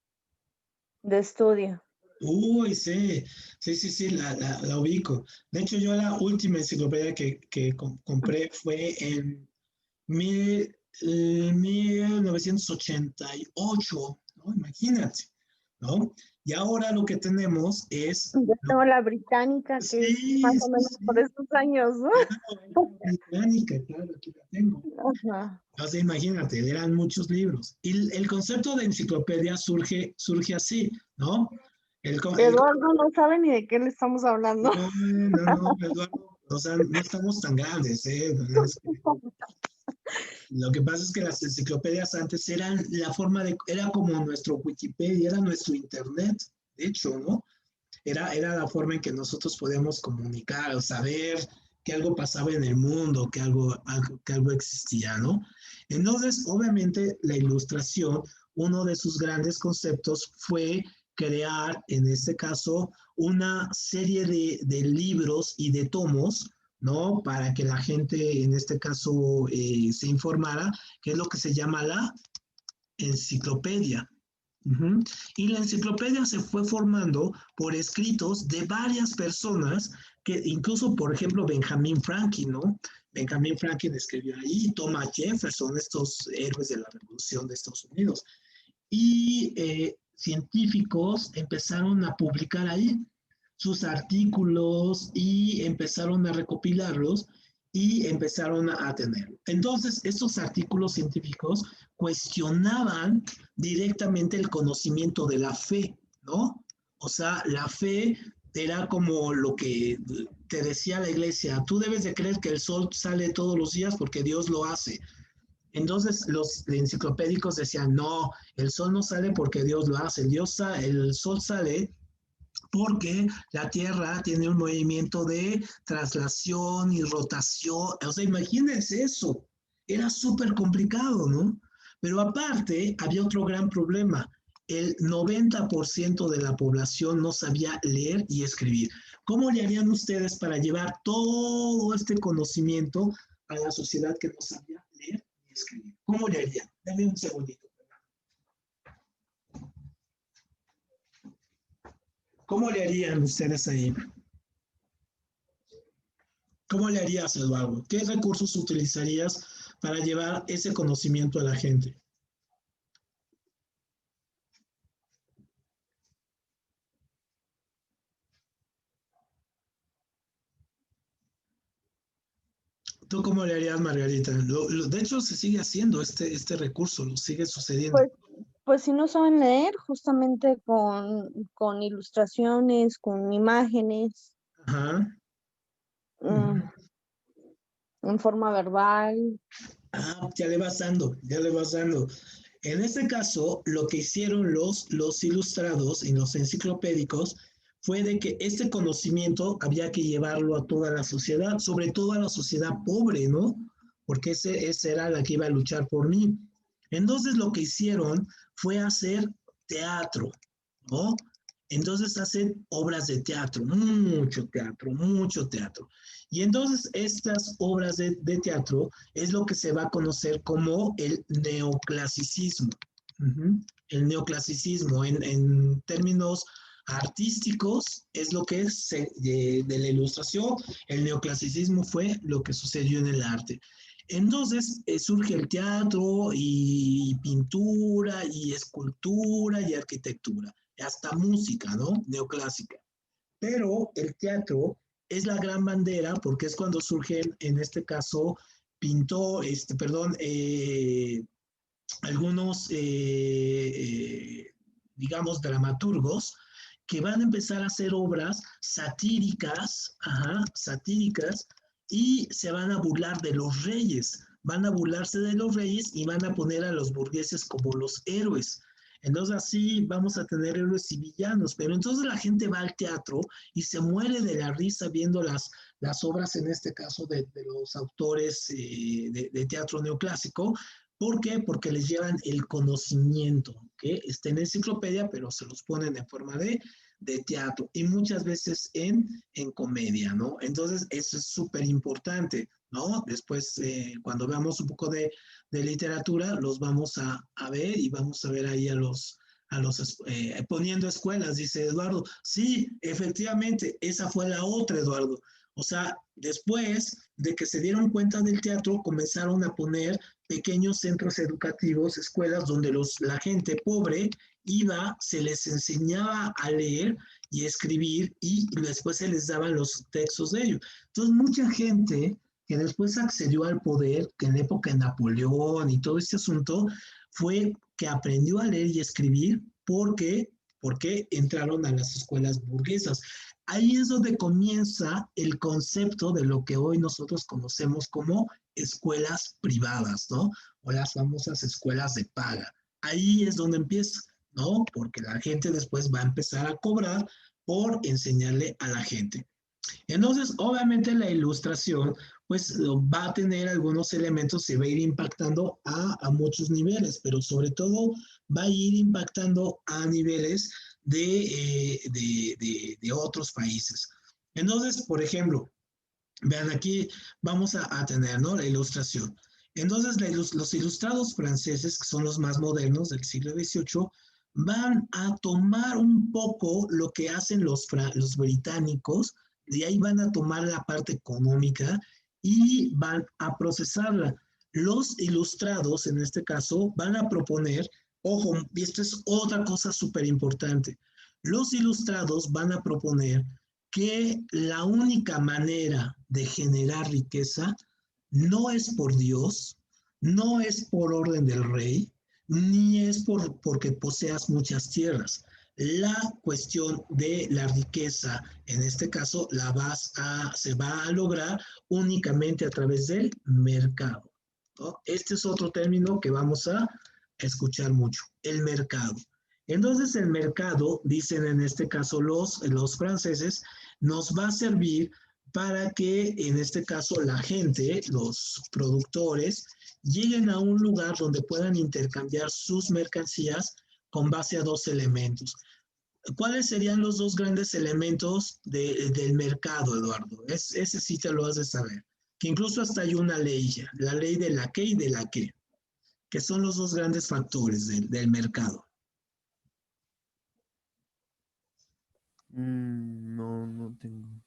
Speaker 3: estudio.
Speaker 2: Uy, sí, la ubico. De hecho, yo la última enciclopedia que compré fue en 1988, ¿no? Imagínate, ¿no? Y ahora lo que tenemos es,
Speaker 3: Yo tengo la británica, que es más
Speaker 2: sí,
Speaker 3: o
Speaker 2: sí,
Speaker 3: menos por
Speaker 2: sí,
Speaker 3: esos años, ¿no?
Speaker 2: claro, es británica, claro, aquí la tengo.
Speaker 3: Ajá.
Speaker 2: O sea, imagínate, eran muchos libros. Y el concepto de enciclopedia surge así, ¿no?
Speaker 3: Eduardo no sabe ni de qué le estamos hablando.
Speaker 2: No, Eduardo, o sea, no estamos tan grandes, ¿eh? Lo que pasa es que las enciclopedias antes eran era como nuestro Wikipedia, era nuestro Internet, de hecho, ¿no? Era la forma en que nosotros podíamos comunicar o saber que algo pasaba en el mundo, que algo existía, ¿no? Entonces, obviamente, la ilustración, uno de sus grandes conceptos fue crear, en este caso, una serie de libros y de tomos, ¿no? Para que la gente, en este caso, se informara, que es lo que se llama la enciclopedia. Uh-huh. Y la enciclopedia se fue formando por escritos de varias personas, que incluso, por ejemplo, Benjamin Franklin, ¿no? Benjamin Franklin escribió ahí, Thomas Jefferson, estos héroes de la Revolución de Estados Unidos. Y científicos empezaron a publicar ahí sus artículos y empezaron a recopilarlos y empezaron a tenerlo. Entonces, estos artículos científicos cuestionaban directamente el conocimiento de la fe, ¿no? O sea, la fe era como lo que te decía la iglesia, tú debes de creer que el sol sale todos los días porque Dios lo hace. Entonces los enciclopédicos decían, no, el sol no sale porque Dios lo hace, el sol sale porque la Tierra tiene un movimiento de traslación y rotación. O sea, imagínense eso. Era súper complicado, ¿no? Pero aparte, había otro gran problema. El 90% de la población no sabía leer y escribir. ¿Cómo le harían ustedes para llevar todo este conocimiento a la sociedad que no sabía leer y escribir? ¿Cómo le harían? Dame un segundito. ¿Cómo le harían ustedes ahí? ¿Cómo le harías, Eduardo? ¿Qué recursos utilizarías para llevar ese conocimiento a la gente? ¿Tú cómo le harías, Margarita? De hecho, se sigue haciendo este recurso, lo sigue sucediendo.
Speaker 3: Pues si no saben leer, justamente con ilustraciones, con imágenes,
Speaker 2: Ajá.
Speaker 3: en forma verbal.
Speaker 2: Ah, ya le vas dando, ya le vas dando. En este caso, lo que hicieron los ilustrados y los enciclopédicos fue de que este conocimiento había que llevarlo a toda la sociedad, sobre todo a la sociedad pobre, ¿no? Porque ese era la que iba a luchar por mí. Entonces lo que hicieron fue hacer teatro, ¿no? Entonces hacen obras de teatro, mucho teatro, mucho teatro. Y entonces estas obras de teatro es lo que se va a conocer como el neoclasicismo. El neoclasicismo en términos artísticos es lo que es de la ilustración. El neoclasicismo fue lo que sucedió en el arte. Entonces surge el teatro y pintura y escultura y arquitectura, hasta música, ¿no? Neoclásica. Pero el teatro es la gran bandera porque es cuando surgen, en este caso, algunos, digamos, dramaturgos que van a empezar a hacer obras satíricas, satíricas, y se van a burlar de los reyes, van a burlarse de los reyes y van a poner a los burgueses como los héroes. Entonces así vamos a tener héroes y villanos, pero entonces la gente va al teatro y se muere de la risa viendo las obras, en este caso, de los autores de teatro neoclásico. ¿Por qué? Porque les llevan el conocimiento, que está en la enciclopedia, pero se los ponen en forma de teatro y muchas veces en comedia, ¿no? Entonces, eso es súper importante, ¿no? Después, cuando veamos un poco de literatura, los vamos a ver y vamos a ver ahí a los poniendo escuelas, dice Eduardo. Sí, efectivamente, esa fue la otra, Eduardo. O sea, después de que se dieron cuenta del teatro, comenzaron a poner pequeños centros educativos, escuelas donde la gente pobre iba, se les enseñaba a leer y escribir y después se les daban los textos de ellos. Entonces, mucha gente que después accedió al poder, que en la época de Napoleón y todo este asunto, fue que aprendió a leer y escribir porque entraron a las escuelas burguesas. Ahí es donde comienza el concepto de lo que hoy nosotros conocemos como escuelas privadas, ¿no? O las famosas escuelas de paga. Ahí es donde empieza, ¿no? Porque la gente después va a empezar a cobrar por enseñarle a la gente. Entonces, obviamente la ilustración pues va a tener algunos elementos, se va a ir impactando a muchos niveles, pero sobre todo va a ir impactando a niveles de otros países. Entonces, por ejemplo, vean aquí vamos a tener, ¿no?, la ilustración. Entonces, los ilustrados franceses, que son los más modernos del siglo XVIII, van a tomar un poco lo que hacen los británicos, de ahí van a tomar la parte económica y van a procesarla. Los ilustrados, en este caso, van a proponer, ojo, y esto es otra cosa súper importante, los ilustrados van a proponer que la única manera de generar riqueza no es por Dios, no es por orden del rey, ni es porque poseas muchas tierras. La cuestión de la riqueza, en este caso, se va a lograr únicamente a través del mercado, ¿no? Este es otro término que vamos a escuchar mucho, el mercado. Entonces, el mercado, dicen en este caso los franceses, nos va a servir para que, en este caso, la gente, los productores, lleguen a un lugar donde puedan intercambiar sus mercancías con base a dos elementos. ¿Cuáles serían los dos grandes elementos del mercado, Eduardo? Ese sí te lo has de saber. Que incluso hasta hay una ley, la ley de la qué y de la qué, que son los dos grandes factores del mercado.
Speaker 1: No, no tengo.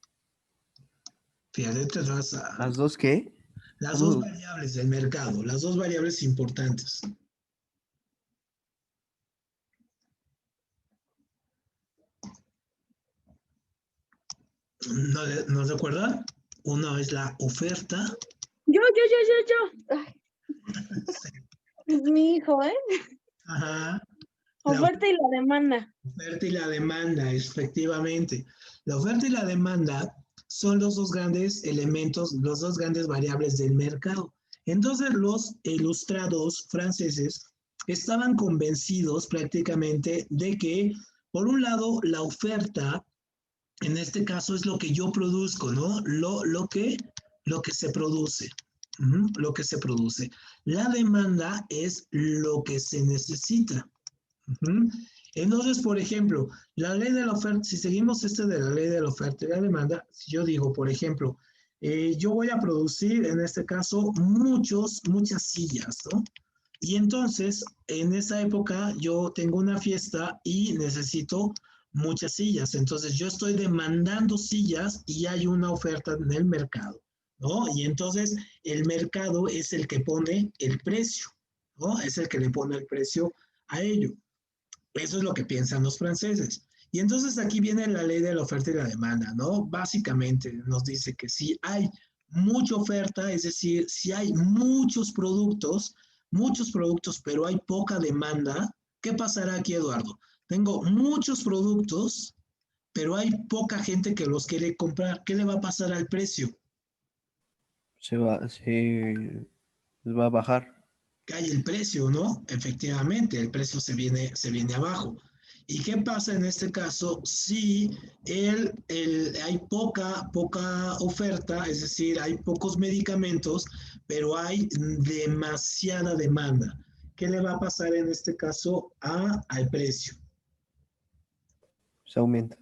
Speaker 2: Fíjate, te vas a...
Speaker 1: ¿Las dos qué?
Speaker 2: Las dos variables del mercado, las dos variables importantes. ¿No se acuerdan? Una es la oferta.
Speaker 3: Yo. Ay. Es mi hijo, ¿eh?
Speaker 2: Ajá.
Speaker 3: Oferta y la demanda.
Speaker 2: Oferta y la demanda, efectivamente. La oferta y la demanda son los dos grandes elementos, los dos grandes variables del mercado. Entonces, los ilustrados franceses estaban convencidos prácticamente de que, por un lado, la oferta, en este caso, es lo que yo produzco, ¿no? Lo que se produce. Lo que se produce. La demanda es lo que se necesita. Entonces, por ejemplo, la ley de la oferta, si seguimos de la ley de la oferta y la demanda, si yo digo, por ejemplo, yo voy a producir, en este caso, muchas sillas, ¿no? Y entonces, en esa época, yo tengo una fiesta y necesito muchas sillas. Entonces, yo estoy demandando sillas y hay una oferta en el mercado, ¿no? Y entonces, el mercado es el que pone el precio, ¿no? Es el que le pone el precio a ello. Eso es lo que piensan los franceses. Y entonces aquí viene la ley de la oferta y la demanda, ¿no? Básicamente nos dice que si hay mucha oferta, es decir, si hay muchos productos, pero hay poca demanda, ¿qué pasará aquí, Eduardo? Tengo muchos productos, pero hay poca gente que los quiere comprar. ¿Qué le va a pasar al precio?
Speaker 1: Se va a bajar.
Speaker 2: Cae el precio, ¿no? Efectivamente, el precio se viene abajo. ¿Y qué pasa en este caso si hay poca oferta, es decir, hay pocos medicamentos, pero hay demasiada demanda? ¿Qué le va a pasar en este caso al precio?
Speaker 1: Se aumenta.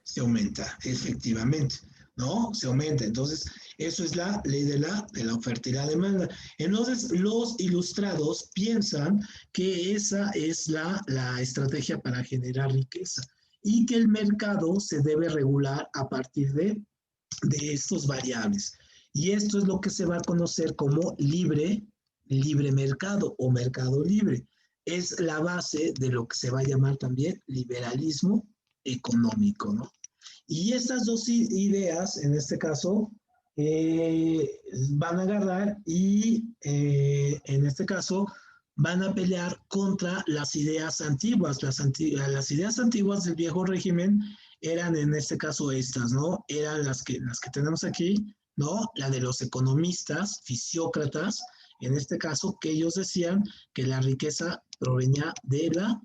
Speaker 2: Se aumenta, efectivamente, ¿no? Se aumenta. Entonces, eso es la ley de la oferta y la demanda. Entonces, los ilustrados piensan que esa es la estrategia para generar riqueza y que el mercado se debe regular a partir de estos variables. Y esto es lo que se va a conocer como libre mercado o mercado libre. Es la base de lo que se va a llamar también liberalismo económico, ¿no? Y estas dos ideas, en este caso, van a agarrar y en este caso van a pelear contra las ideas antiguas. Las ideas antiguas del viejo régimen eran en este caso estas, ¿no? Eran las que tenemos aquí, ¿no? La de los economistas, fisiócratas, en este caso, que ellos decían que la riqueza provenía de la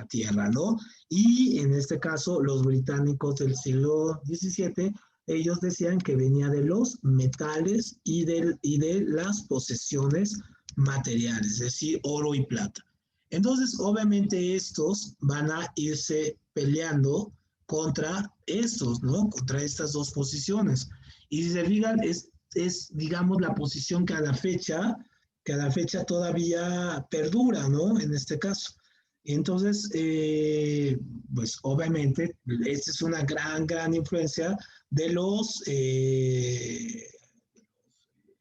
Speaker 2: tierra, ¿no? Y en este caso, los británicos del siglo XVII, ellos decían que venía de los metales y de las posesiones materiales, es decir, oro y plata. Entonces, obviamente, estos van a irse peleando contra estos, ¿no? Contra estas dos posiciones. Y si se fijan, digamos, la posición que a la fecha todavía perdura, ¿no? En este caso. Entonces, pues obviamente, esta es una gran influencia de los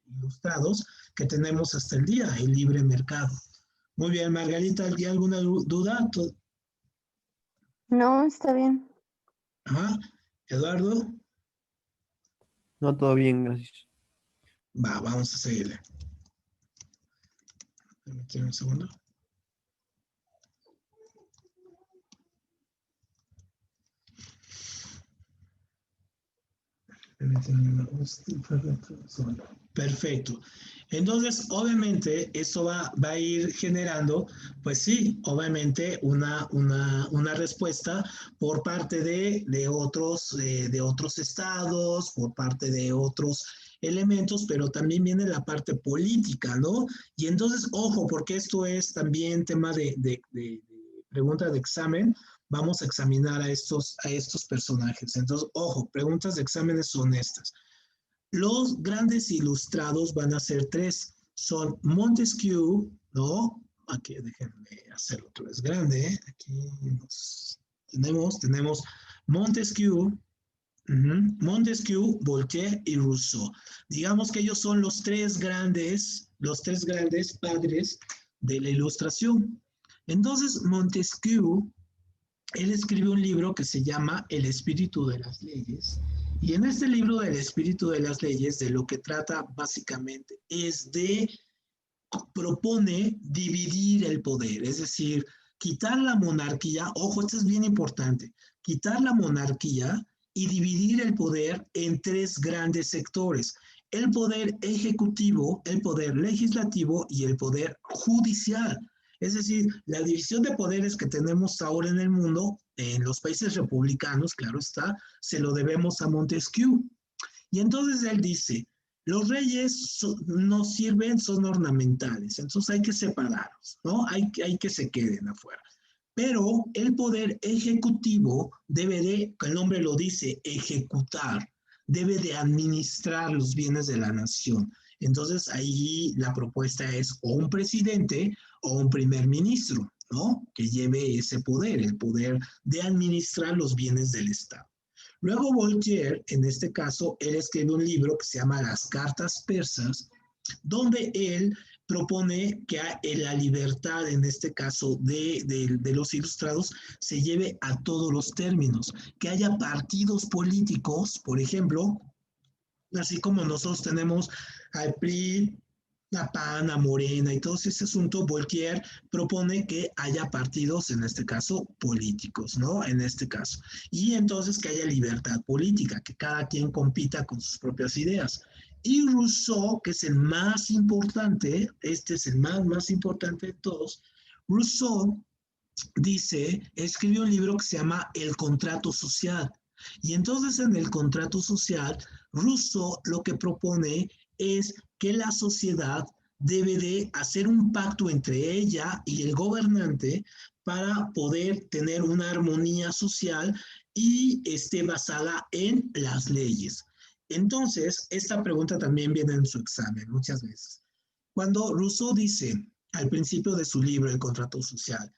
Speaker 2: ilustrados que tenemos hasta el día, el libre mercado. Muy bien, Margarita, ¿hay alguna duda?
Speaker 3: No, está bien.
Speaker 2: Ajá. Eduardo.
Speaker 1: No, todo bien, gracias.
Speaker 2: Vamos a seguirle. Permíteme un segundo. Perfecto. Entonces, obviamente, esto va a ir generando, pues sí, obviamente, una respuesta por parte de otros estados, por parte de otros elementos, pero también viene la parte política, ¿no? Y entonces, ojo, porque esto es también tema de pregunta de examen, vamos a examinar a estos personajes. Entonces, ojo, preguntas de exámenes son estas. Los grandes ilustrados van a ser tres. Son Montesquieu, ¿no? Aquí déjenme hacerlo otra vez grande. Aquí tenemos Montesquieu, Montesquieu, Voltaire y Rousseau. Digamos que ellos son los tres grandes padres de la ilustración. Entonces, Montesquieu, él escribe un libro que se llama El espíritu de las leyes. Y en este libro del espíritu de las leyes, de lo que trata básicamente es propone dividir el poder, es decir, quitar la monarquía, ojo, esto es bien importante, quitar la monarquía y dividir el poder en tres grandes sectores. el poder ejecutivo, el poder legislativo y el poder judicial. Es decir, la división de poderes que tenemos ahora en el mundo, en los países republicanos, claro está, se lo debemos a Montesquieu. Y entonces él dice, los reyes no sirven, son ornamentales, entonces hay que separarlos, ¿no? Hay que se queden afuera. Pero el poder ejecutivo debe de, el nombre lo dice, ejecutar, debe de administrar los bienes de la nación. Entonces ahí la propuesta es o un presidente o un primer ministro, ¿no? Que lleve ese poder, el poder de administrar los bienes del Estado. Luego Voltaire, en este caso, él escribe un libro que se llama Las Cartas Persas, donde él propone que la libertad, en este caso de los ilustrados, se lleve a todos los términos, que haya partidos políticos, por ejemplo, así como nosotros tenemos al PRI, a PAN, a Morena y todo ese asunto, Voltaire propone que haya partidos, en este caso, políticos, ¿no? En este caso. Y entonces que haya libertad política, que cada quien compita con sus propias ideas. Y Rousseau, que es el más importante, este es el más importante de todos, Rousseau dice, escribió un libro que se llama El Contrato Social. Y entonces en el contrato social, Rousseau lo que propone es que la sociedad debe de hacer un pacto entre ella y el gobernante para poder tener una armonía social y esté basada en las leyes. Entonces, esta pregunta también viene en su examen muchas veces. Cuando Rousseau dice al principio de su libro, El Contrato Social,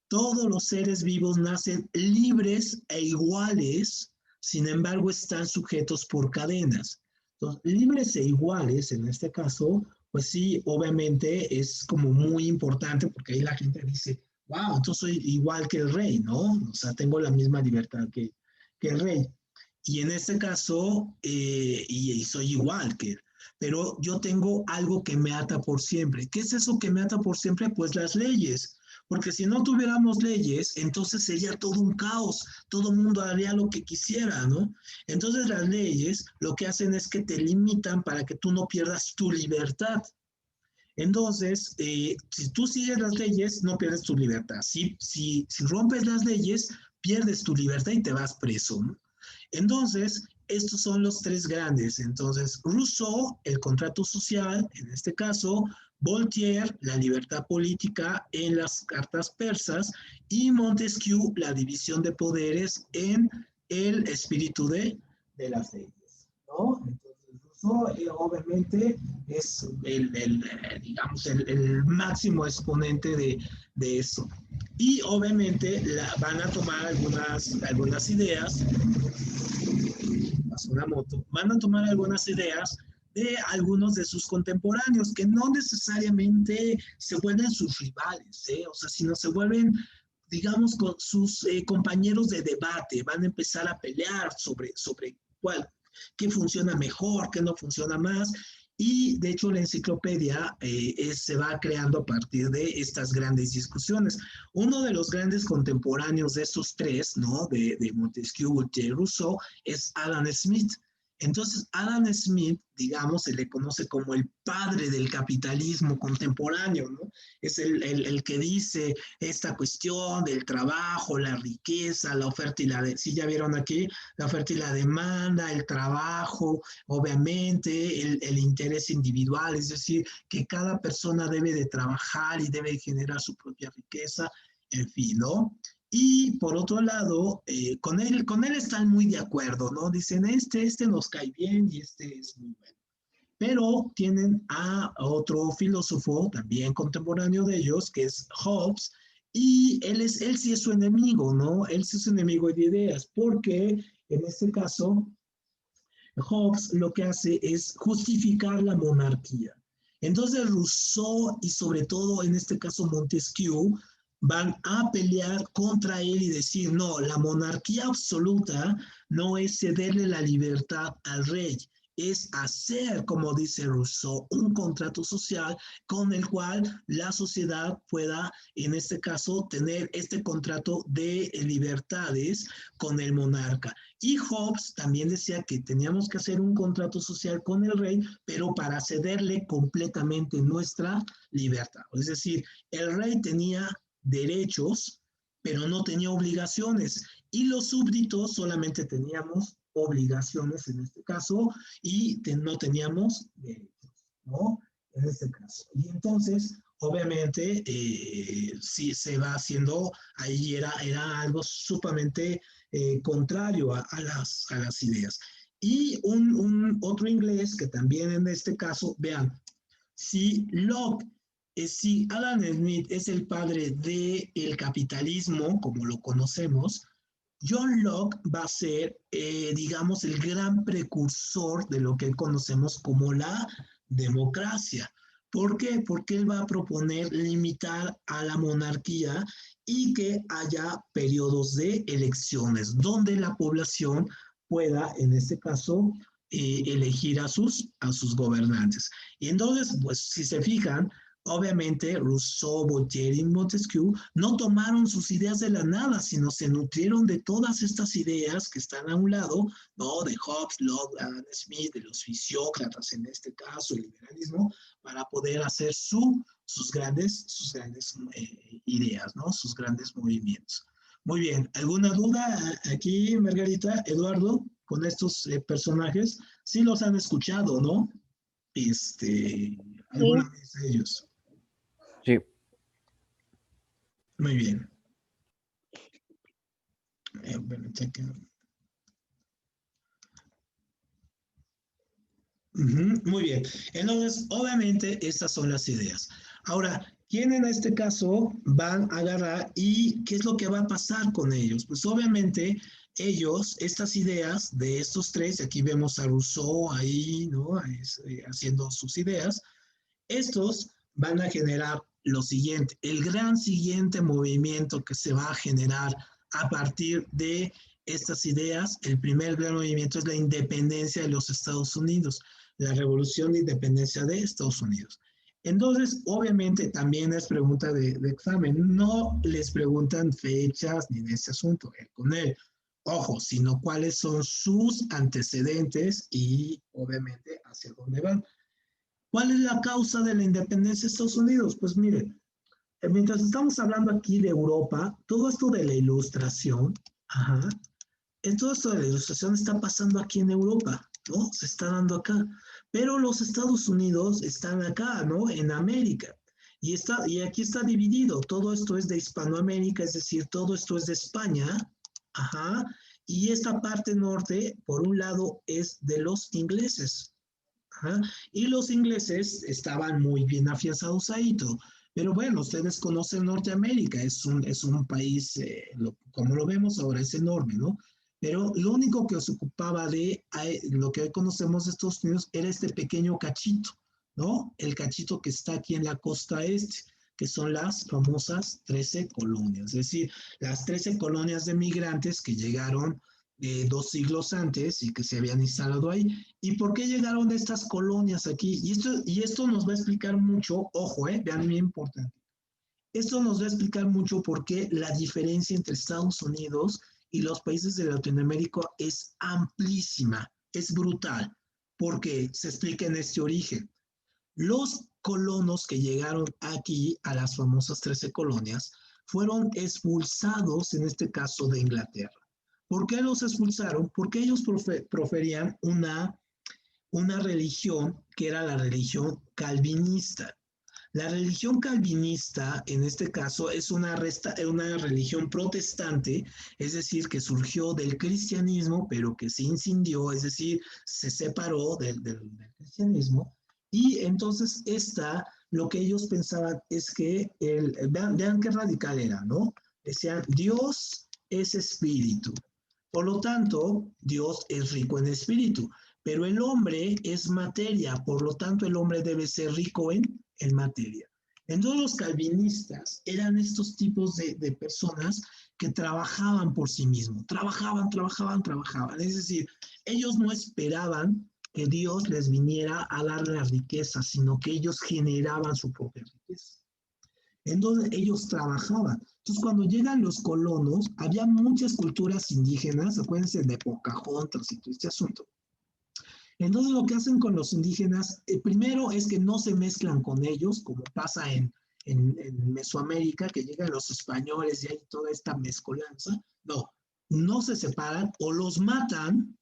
Speaker 2: todos los seres vivos nacen libres e iguales, sin embargo están sujetos por cadenas. Entonces, libres e iguales, en este caso, pues sí, obviamente es como muy importante porque ahí la gente dice, wow, entonces soy igual que el rey, ¿no? O sea, tengo la misma libertad que el rey. Y en este caso, y soy igual que él. Pero yo tengo algo que me ata por siempre. ¿Qué es eso que me ata por siempre? Pues las leyes. Porque si no tuviéramos leyes, entonces sería todo un caos, todo el mundo haría lo que quisiera, ¿no? Entonces las leyes lo que hacen es que te limitan para que tú no pierdas tu libertad. Entonces, si tú sigues las leyes, no pierdes tu libertad. Si rompes las leyes, pierdes tu libertad y te vas preso, ¿no? Entonces, estos son los tres grandes. Entonces, Rousseau, el contrato social, en este caso, Voltaire, la libertad política en las cartas persas, y Montesquieu, la división de poderes en el espíritu de las leyes, ¿no? Entonces, Rousseau, obviamente, es digamos, el máximo exponente de eso. Y obviamente van a tomar algunas ideas, pasó una moto, van a tomar algunas ideas de algunos de sus contemporáneos, que no necesariamente se vuelven sus rivales, o sea, sino se vuelven, digamos, con sus compañeros de debate, van a empezar a pelear sobre qué funciona mejor, qué no funciona más. Y de hecho la enciclopedia se va creando a partir de estas grandes discusiones. Uno de los grandes contemporáneos de estos tres, ¿no? de Montesquieu, Voltaire y Rousseau, es Adam Smith. Entonces, Adam Smith, digamos, se le conoce como el padre del capitalismo contemporáneo, ¿no? Es el que dice esta cuestión del trabajo, la riqueza, la oferta y sí, ya vieron aquí, la oferta y la demanda, el trabajo, obviamente, el interés individual, es decir, que cada persona debe de trabajar y debe generar su propia riqueza, en fin, ¿no? Y por otro lado, con él están muy de acuerdo, ¿no? Dicen, este nos cae bien y este es muy bueno. Pero tienen a otro filósofo, también contemporáneo de ellos, que es Hobbes, y él sí es su enemigo, ¿no? Él sí es su enemigo de ideas, porque en este caso, Hobbes lo que hace es justificar la monarquía. Entonces Rousseau y sobre todo en este caso Montesquieu van a pelear contra él y decir, no, la monarquía absoluta no es cederle la libertad al rey, es hacer, como dice Rousseau, un contrato social con el cual la sociedad pueda, en este caso, tener este contrato de libertades con el monarca. Y Hobbes también decía que teníamos que hacer un contrato social con el rey, pero para cederle completamente nuestra libertad. Es decir, el rey tenía derechos, pero no tenía obligaciones. Y los súbditos solamente teníamos obligaciones en este caso y no teníamos derechos, ¿no? En este caso. Y entonces, obviamente, sí se va haciendo, ahí era algo sumamente contrario a las ideas. Y otro inglés que también en este caso, vean, si Locke, si Adam Smith es el padre del capitalismo, como lo conocemos, John Locke va a ser, digamos, el gran precursor de lo que conocemos como la democracia. ¿Por qué? Porque él va a proponer limitar a la monarquía y que haya periodos de elecciones donde la población pueda, en este caso, elegir a sus gobernantes. Y entonces, pues, si se fijan, obviamente Rousseau, Voltaire y Montesquieu no tomaron sus ideas de la nada, sino se nutrieron de todas estas ideas que están a un lado, ¿no? De Hobbes, Locke, Adam Smith, de los fisiócratas en este caso, el liberalismo, para poder hacer sus grandes ideas, ¿no? Sus grandes movimientos. Muy bien, ¿alguna duda aquí, Margarita, Eduardo, con estos personajes? Sí los han escuchado, ¿no?
Speaker 3: Sí.
Speaker 2: Alguna vez de ellos.
Speaker 1: Sí.
Speaker 2: Muy bien. Muy bien. Entonces, obviamente, estas son las ideas. Ahora, ¿quién en este caso van a agarrar y qué es lo que va a pasar con ellos? Pues obviamente ellos, estas ideas de estos tres, aquí vemos a Rousseau ahí, ¿no? Haciendo sus ideas, estos van a generar lo siguiente, el gran siguiente movimiento que se va a generar a partir de estas ideas, el primer gran movimiento es la independencia de los Estados Unidos, la revolución de independencia de Estados Unidos. Entonces, obviamente, también es pregunta de examen. No les preguntan fechas ni en ese asunto, con él. Ojo, sino cuáles son sus antecedentes y, obviamente, hacia dónde van. ¿Cuál es la causa de la independencia de Estados Unidos? Pues miren, mientras estamos hablando aquí de Europa, todo esto de la ilustración, ajá, todo esto de la ilustración está pasando aquí en Europa, ¿no? Se está dando acá. Pero los Estados Unidos están acá, ¿no? En América. Y aquí está dividido. Todo esto es de Hispanoamérica, es decir, todo esto es de España, ajá. Y esta parte norte, por un lado, es de los ingleses. Ajá. Y los ingleses estaban muy bien afianzados ahí, todo. Pero bueno, ustedes conocen Norteamérica, es un país, como lo vemos ahora, es enorme, ¿no? Pero lo único que se ocupaba de lo que hoy conocemos de Estados Unidos era este pequeño cachito, ¿no? El cachito que está aquí en la costa este, que son las famosas 13 colonias, es decir, las 13 colonias de migrantes que llegaron 2 siglos antes y que se habían instalado ahí. ¿Y por qué llegaron estas colonias aquí? Y esto nos va a explicar mucho, ojo, vean, muy importante. Esto nos va a explicar mucho por qué la diferencia entre Estados Unidos y los países de Latinoamérica es amplísima, es brutal, porque se explica en este origen. Los colonos que llegaron aquí a las famosas 13 colonias fueron expulsados, en este caso, de Inglaterra. ¿Por qué los expulsaron? Porque ellos proferían una religión que era la religión calvinista. La religión calvinista, en este caso, es una religión protestante, es decir, que surgió del cristianismo, pero que se incendió, es decir, se separó del cristianismo. Y entonces lo que ellos pensaban es que, vean qué radical era, ¿no? Decían, Dios es espíritu. Por lo tanto, Dios es rico en espíritu, pero el hombre es materia, por lo tanto el hombre debe ser rico en materia. Entonces los calvinistas eran estos tipos de personas que trabajaban por sí mismos, trabajaban. Es decir, ellos no esperaban que Dios les viniera a dar la riqueza, sino que ellos generaban su propia riqueza. Entonces ellos trabajaban. Entonces cuando llegan los colonos, había muchas culturas indígenas, acuérdense de Pocahontas y todo este asunto. Entonces lo que hacen con los indígenas, primero es que no se mezclan con ellos, como pasa en Mesoamérica, que llegan los españoles y hay toda esta mezcolanza. No, no se separan, o los matan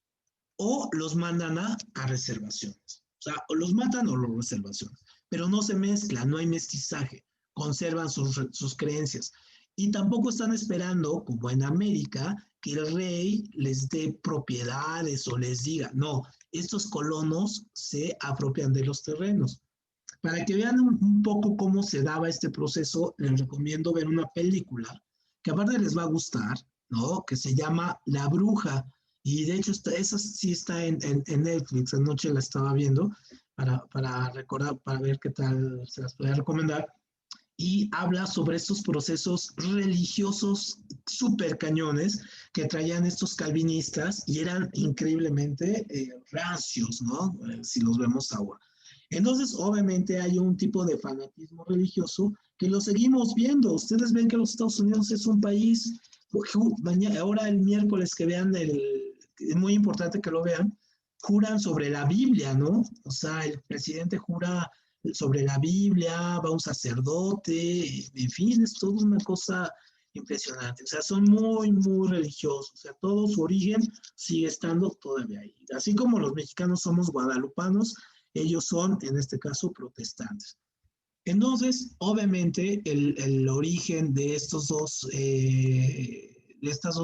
Speaker 2: o los mandan a reservaciones. O sea, o los matan o los reservaciones. Pero no se mezclan, no hay mestizaje, conservan sus creencias. Y tampoco están esperando, como en América, que el rey les dé propiedades o les diga, no, estos colonos se apropian de los terrenos. Para que vean un poco cómo se daba este proceso, les recomiendo ver una película que aparte les va a gustar, ¿no? Que se llama La Bruja. Y de hecho, esa sí está en Netflix. Anoche la estaba viendo para recordar, para ver qué tal se las podía recomendar. Y habla sobre estos procesos religiosos súper cañones que traían estos calvinistas y eran increíblemente rancios, ¿no? Si los vemos ahora. Entonces, obviamente hay un tipo de fanatismo religioso que lo seguimos viendo. Ustedes ven que los Estados Unidos es un país, ahora el miércoles que vean, es muy importante que lo vean, juran sobre la Biblia, ¿no? O sea, el presidente jura sobre la Biblia, va un sacerdote, en fin, es toda una cosa impresionante. O sea, son muy, muy religiosos. O sea, todo su origen sigue estando todavía ahí. Así como los mexicanos somos guadalupanos, ellos son, en este caso, protestantes. Entonces, obviamente, el origen de estas dos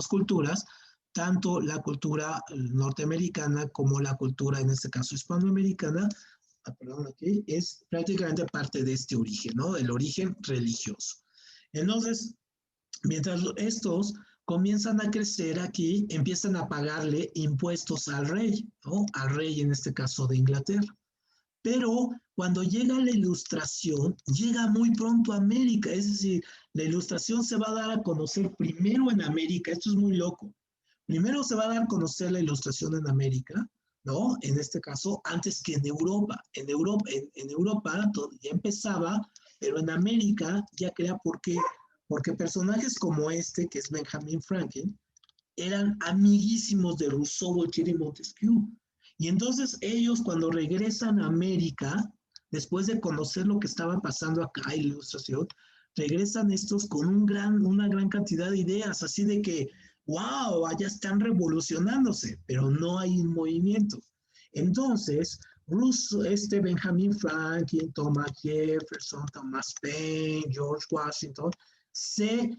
Speaker 2: culturas, tanto la cultura norteamericana como la cultura, en este caso, hispanoamericana, perdón, aquí, es prácticamente parte de este origen, ¿no? El origen religioso. Entonces, mientras estos comienzan a crecer aquí, empiezan a pagarle impuestos al rey, ¿no? Al rey, en este caso, de Inglaterra. Pero cuando llega la ilustración, llega muy pronto a América, es decir, la ilustración se va a dar a conocer primero en América, esto es muy loco, primero se va a dar a conocer la ilustración en América, ¿no? En este caso, antes que en Europa. En Europa ya empezaba, pero en América ya crea porque personajes como este, que es Benjamin Franklin, eran amiguísimos de Rousseau, Voltaire y Montesquieu. Y entonces ellos cuando regresan a América, después de conocer lo que estaba pasando acá en la ilustración, regresan estos con una gran cantidad de ideas, así de que, wow, allá están revolucionándose, pero no hay un movimiento. Entonces, Benjamin Franklin, Thomas Jefferson, Thomas Paine, George Washington, se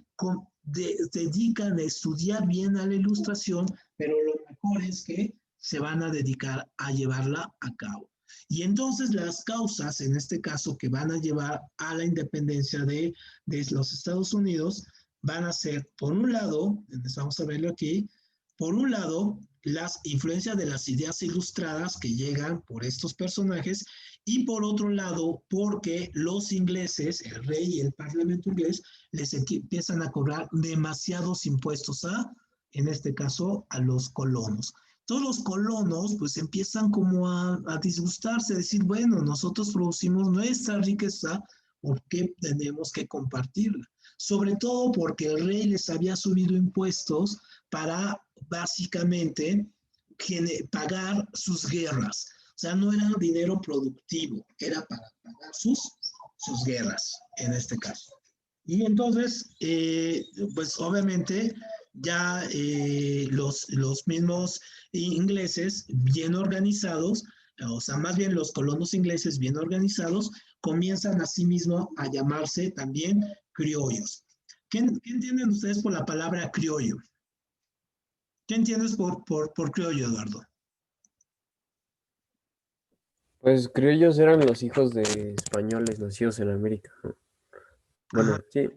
Speaker 2: dedican a estudiar bien a la ilustración, pero lo mejor es que se van a dedicar a llevarla a cabo. Y entonces las causas, en este caso, que van a llevar a la independencia de los Estados Unidos, van a ser, por un lado, vamos a verlo aquí, por un lado, las influencias de las ideas ilustradas que llegan por estos personajes y por otro lado, porque los ingleses, el rey y el parlamento inglés, les empiezan a cobrar demasiados impuestos en este caso, a los colonos. Todos los colonos pues empiezan como a disgustarse, a decir, bueno, nosotros producimos nuestra riqueza, ¿por qué tenemos que compartirla? Sobre todo porque el rey les había subido impuestos para básicamente pagar sus guerras. O sea, no era dinero productivo, era para pagar sus guerras, en este caso. Y entonces, pues obviamente ya los mismos ingleses bien organizados, o sea, más bien los colonos ingleses bien organizados, comienzan asimismo a llamarse también criollos. ¿Qué entienden ustedes por la palabra criollo? ¿Qué entiendes por criollo, Eduardo?
Speaker 1: Pues criollos eran los hijos de españoles nacidos en América, ¿no? Bueno,
Speaker 2: Ajá.
Speaker 1: sí.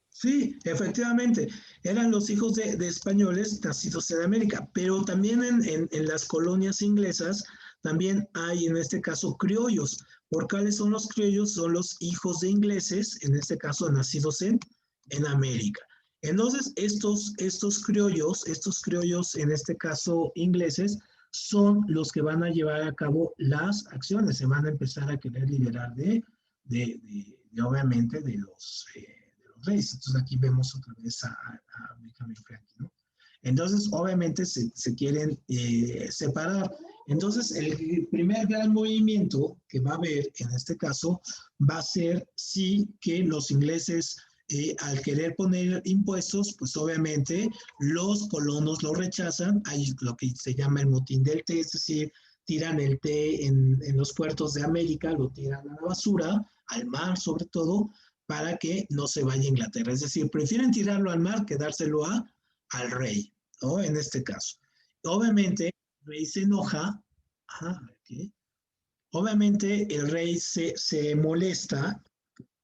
Speaker 2: Sí, efectivamente, eran los hijos de españoles nacidos en América, pero también en las colonias inglesas también hay en este caso criollos. ¿Por cuáles son los criollos? Son los hijos de ingleses, en este caso nacidos en América. Entonces, estos criollos en este caso ingleses, son los que van a llevar a cabo las acciones, se van a empezar a querer liberar obviamente de los reyes. Entonces aquí vemos otra vez a Benjamin Franklin, ¿no? Entonces obviamente se quieren separar. Entonces el primer gran movimiento que va a haber en este caso va a ser sí que los ingleses al querer poner impuestos, pues obviamente los colonos lo rechazan. Hay lo que se llama el motín del té, es decir, tiran el té en los puertos de América, lo tiran a la basura, al mar sobre todo, para que no se vaya a Inglaterra. Es decir, prefieren tirarlo al mar que dárselo al rey, ¿no? En este caso. Obviamente, el rey se enoja. Okay. Obviamente, el rey se molesta,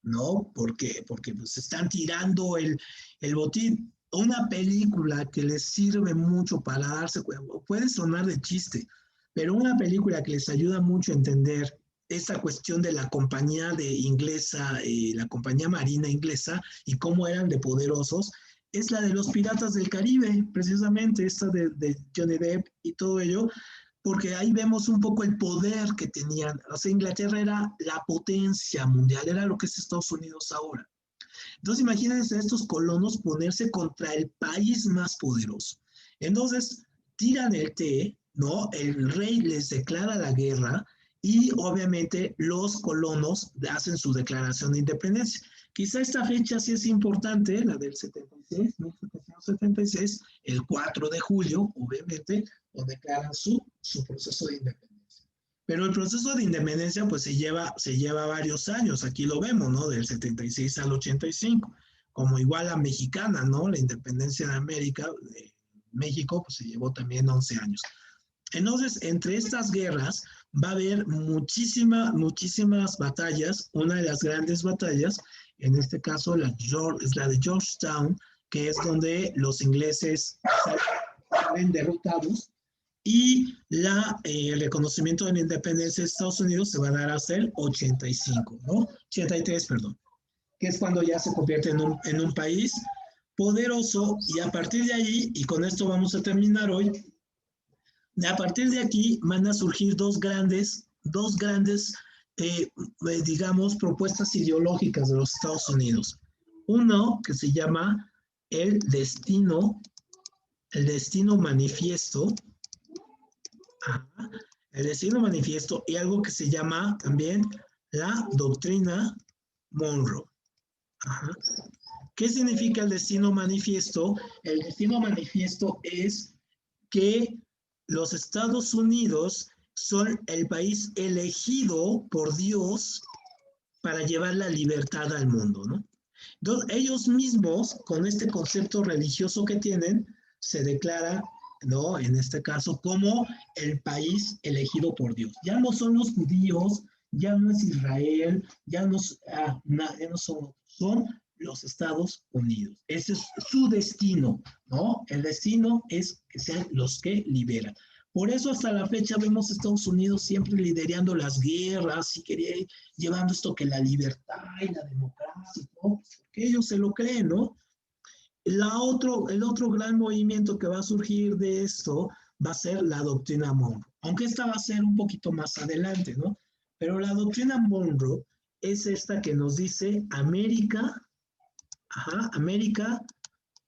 Speaker 2: ¿no? Porque pues están tirando el botín. Una película que les sirve mucho para darse cuenta, puede sonar de chiste, pero una película que les ayuda mucho a entender esta cuestión de la compañía inglesa, la compañía marina inglesa y cómo eran de poderosos, es la de los Piratas del Caribe, precisamente esta de Johnny Depp y todo ello, porque ahí vemos un poco el poder que tenían. O sea, Inglaterra era la potencia mundial, era lo que es Estados Unidos ahora. Entonces, imagínense a estos colonos ponerse contra el país más poderoso. Entonces, tiran el té, ¿no? El rey les declara la guerra y obviamente los colonos hacen su declaración de independencia. Quizá esta fecha sí es importante, la del 76, 1776, el 4 de julio, obviamente, donde declaran su proceso de independencia. Pero el proceso de independencia pues se lleva varios años, aquí lo vemos, ¿no? Del 76 al 85, como igual la mexicana, ¿no? La independencia de América, de México, pues se llevó también 11 años. Entonces, entre estas guerras va a haber muchísimas batallas. Una de las grandes batallas, en este caso es la de Georgetown, que es donde los ingleses salen derrotados y el reconocimiento de la independencia de Estados Unidos se va a dar hasta el 85, ¿no? 83, perdón, que es cuando ya se convierte en un país poderoso y a partir de ahí, y con esto vamos a terminar hoy, a partir de aquí van a surgir dos grandes digamos, propuestas ideológicas de los Estados Unidos. Uno que se llama el destino manifiesto, el destino manifiesto, y algo que se llama también la doctrina Monroe. ¿Qué significa el destino manifiesto? El destino manifiesto es que los Estados Unidos son el país elegido por Dios para llevar la libertad al mundo, ¿no? Entonces, ellos mismos, con este concepto religioso que tienen, se declaran, ¿no? En este caso, como el país elegido por Dios. Ya no son los judíos, ya no es Israel, ya no son los Estados Unidos. Ese es su destino, ¿no? El destino es que sean los que liberan. Por eso hasta la fecha vemos a Estados Unidos siempre liderando las guerras y llevando esto que la libertad y la democracia, ¿no? Porque ellos se lo creen, ¿no? El otro gran movimiento que va a surgir de esto va a ser la doctrina Monroe, aunque esta va a ser un poquito más adelante, ¿no? Pero la doctrina Monroe es esta que nos dice América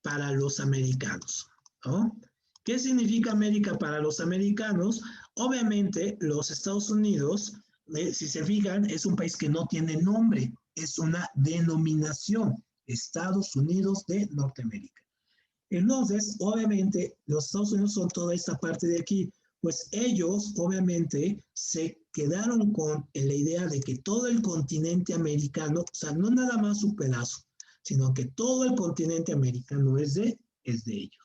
Speaker 2: para los americanos, ¿no? ¿Qué significa América para los americanos? Obviamente, los Estados Unidos, si se fijan, es un país que no tiene nombre, es una denominación, Estados Unidos de Norteamérica. Entonces, obviamente, los Estados Unidos son toda esta parte de aquí, pues ellos, obviamente, se quedaron con la idea de que todo el continente americano, o sea, no nada más su pedazo, sino que todo el continente americano es de ellos.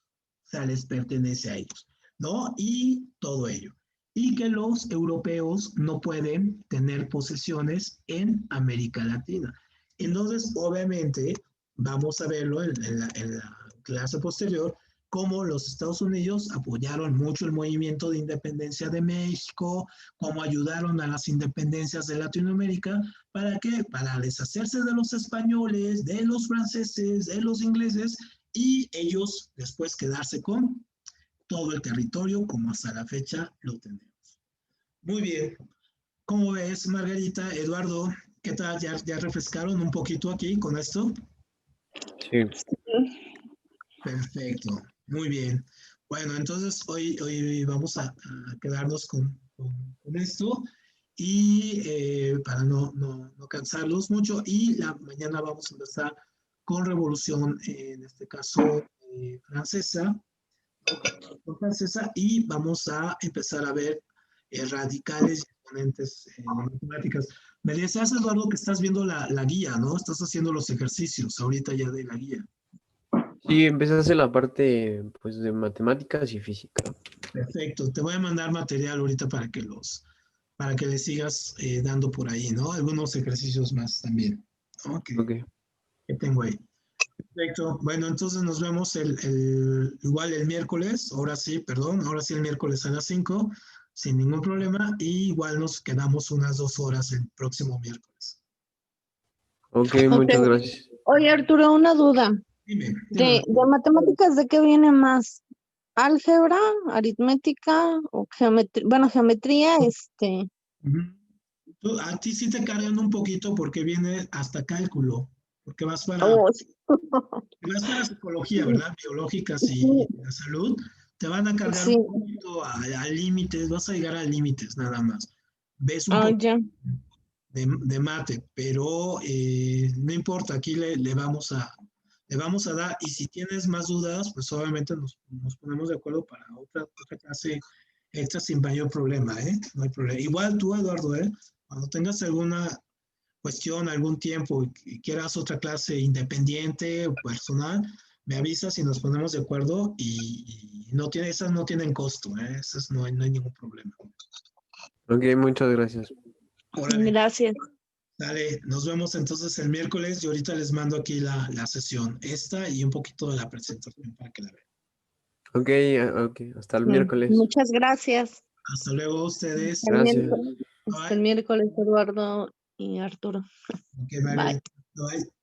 Speaker 2: O sea, les pertenece a ellos, ¿no? Y todo ello. Y que los europeos no pueden tener posesiones en América Latina. Entonces, obviamente, vamos a verlo en la clase posterior, cómo los Estados Unidos apoyaron mucho el movimiento de independencia de México, cómo ayudaron a las independencias de Latinoamérica. ¿Para qué? Para deshacerse de los españoles, de los franceses, de los ingleses, y ellos después quedarse con todo el territorio como hasta la fecha lo tenemos. Muy bien. ¿Cómo ves, Margarita, Eduardo? ¿Qué tal? ¿Ya refrescaron un poquito aquí con esto?
Speaker 1: Sí.
Speaker 2: Perfecto, muy bien. Bueno, entonces hoy vamos a quedarnos con esto y para no cansarlos mucho y mañana vamos a empezar con Revolución, en este caso francesa, y vamos a empezar a ver radicales y exponentes de matemáticas. Me decías, Eduardo, que estás viendo la guía, ¿no? Estás haciendo los ejercicios ahorita ya de la guía.
Speaker 1: Sí, empecé a hacer la parte pues de matemáticas y física.
Speaker 2: Perfecto, te voy a mandar material ahorita para que le sigas dando por ahí, ¿no? Algunos ejercicios más también, ¿no?
Speaker 1: Ok.
Speaker 2: Que tengo ahí. Perfecto. Bueno, entonces nos vemos igual el miércoles, ahora sí, perdón, ahora sí el miércoles a las 5, sin ningún problema, y igual nos quedamos unas 2 horas el próximo miércoles.
Speaker 1: Ok,
Speaker 3: Ok.
Speaker 1: muchas gracias.
Speaker 3: Oye, Arturo, una duda.
Speaker 2: Dime.
Speaker 3: De matemáticas, ¿de qué viene más? ¿Álgebra, aritmética o geometría? Bueno, geometría,
Speaker 2: A ti sí te cargan un poquito porque viene hasta cálculo, porque
Speaker 3: Oh,
Speaker 2: vas para psicología, ¿verdad? Biológicas y
Speaker 3: sí,
Speaker 2: la salud, te van a cargar
Speaker 3: sí.
Speaker 2: un poquito a límites, vas a llegar a límites nada más. Ves un
Speaker 3: Ah,
Speaker 2: poco
Speaker 3: ya.
Speaker 2: de mate, pero no importa, aquí le vamos a dar, y si tienes más dudas, pues obviamente nos ponemos de acuerdo para otra clase extra sin mayor problema, ¿eh? No hay problema. Igual tú, Eduardo, ¿eh? Cuando tengas alguna cuestión, algún tiempo y quieras otra clase independiente o personal, me avisas y nos ponemos de acuerdo y esas no tienen costo, ¿eh? Esas no hay ningún problema.
Speaker 1: Ok, muchas gracias.
Speaker 2: Órale,
Speaker 3: Gracias.
Speaker 2: dale, nos vemos entonces el miércoles y ahorita les mando aquí la sesión, esta y un poquito de la presentación para que la vean.
Speaker 1: Ok, ok, hasta el miércoles.
Speaker 3: Muchas gracias.
Speaker 2: Hasta luego ustedes.
Speaker 1: Gracias.
Speaker 3: Hasta
Speaker 2: Bye.
Speaker 3: el miércoles, Eduardo y Arturo.
Speaker 2: Ok,
Speaker 3: Bye.
Speaker 2: Margarita. Bye.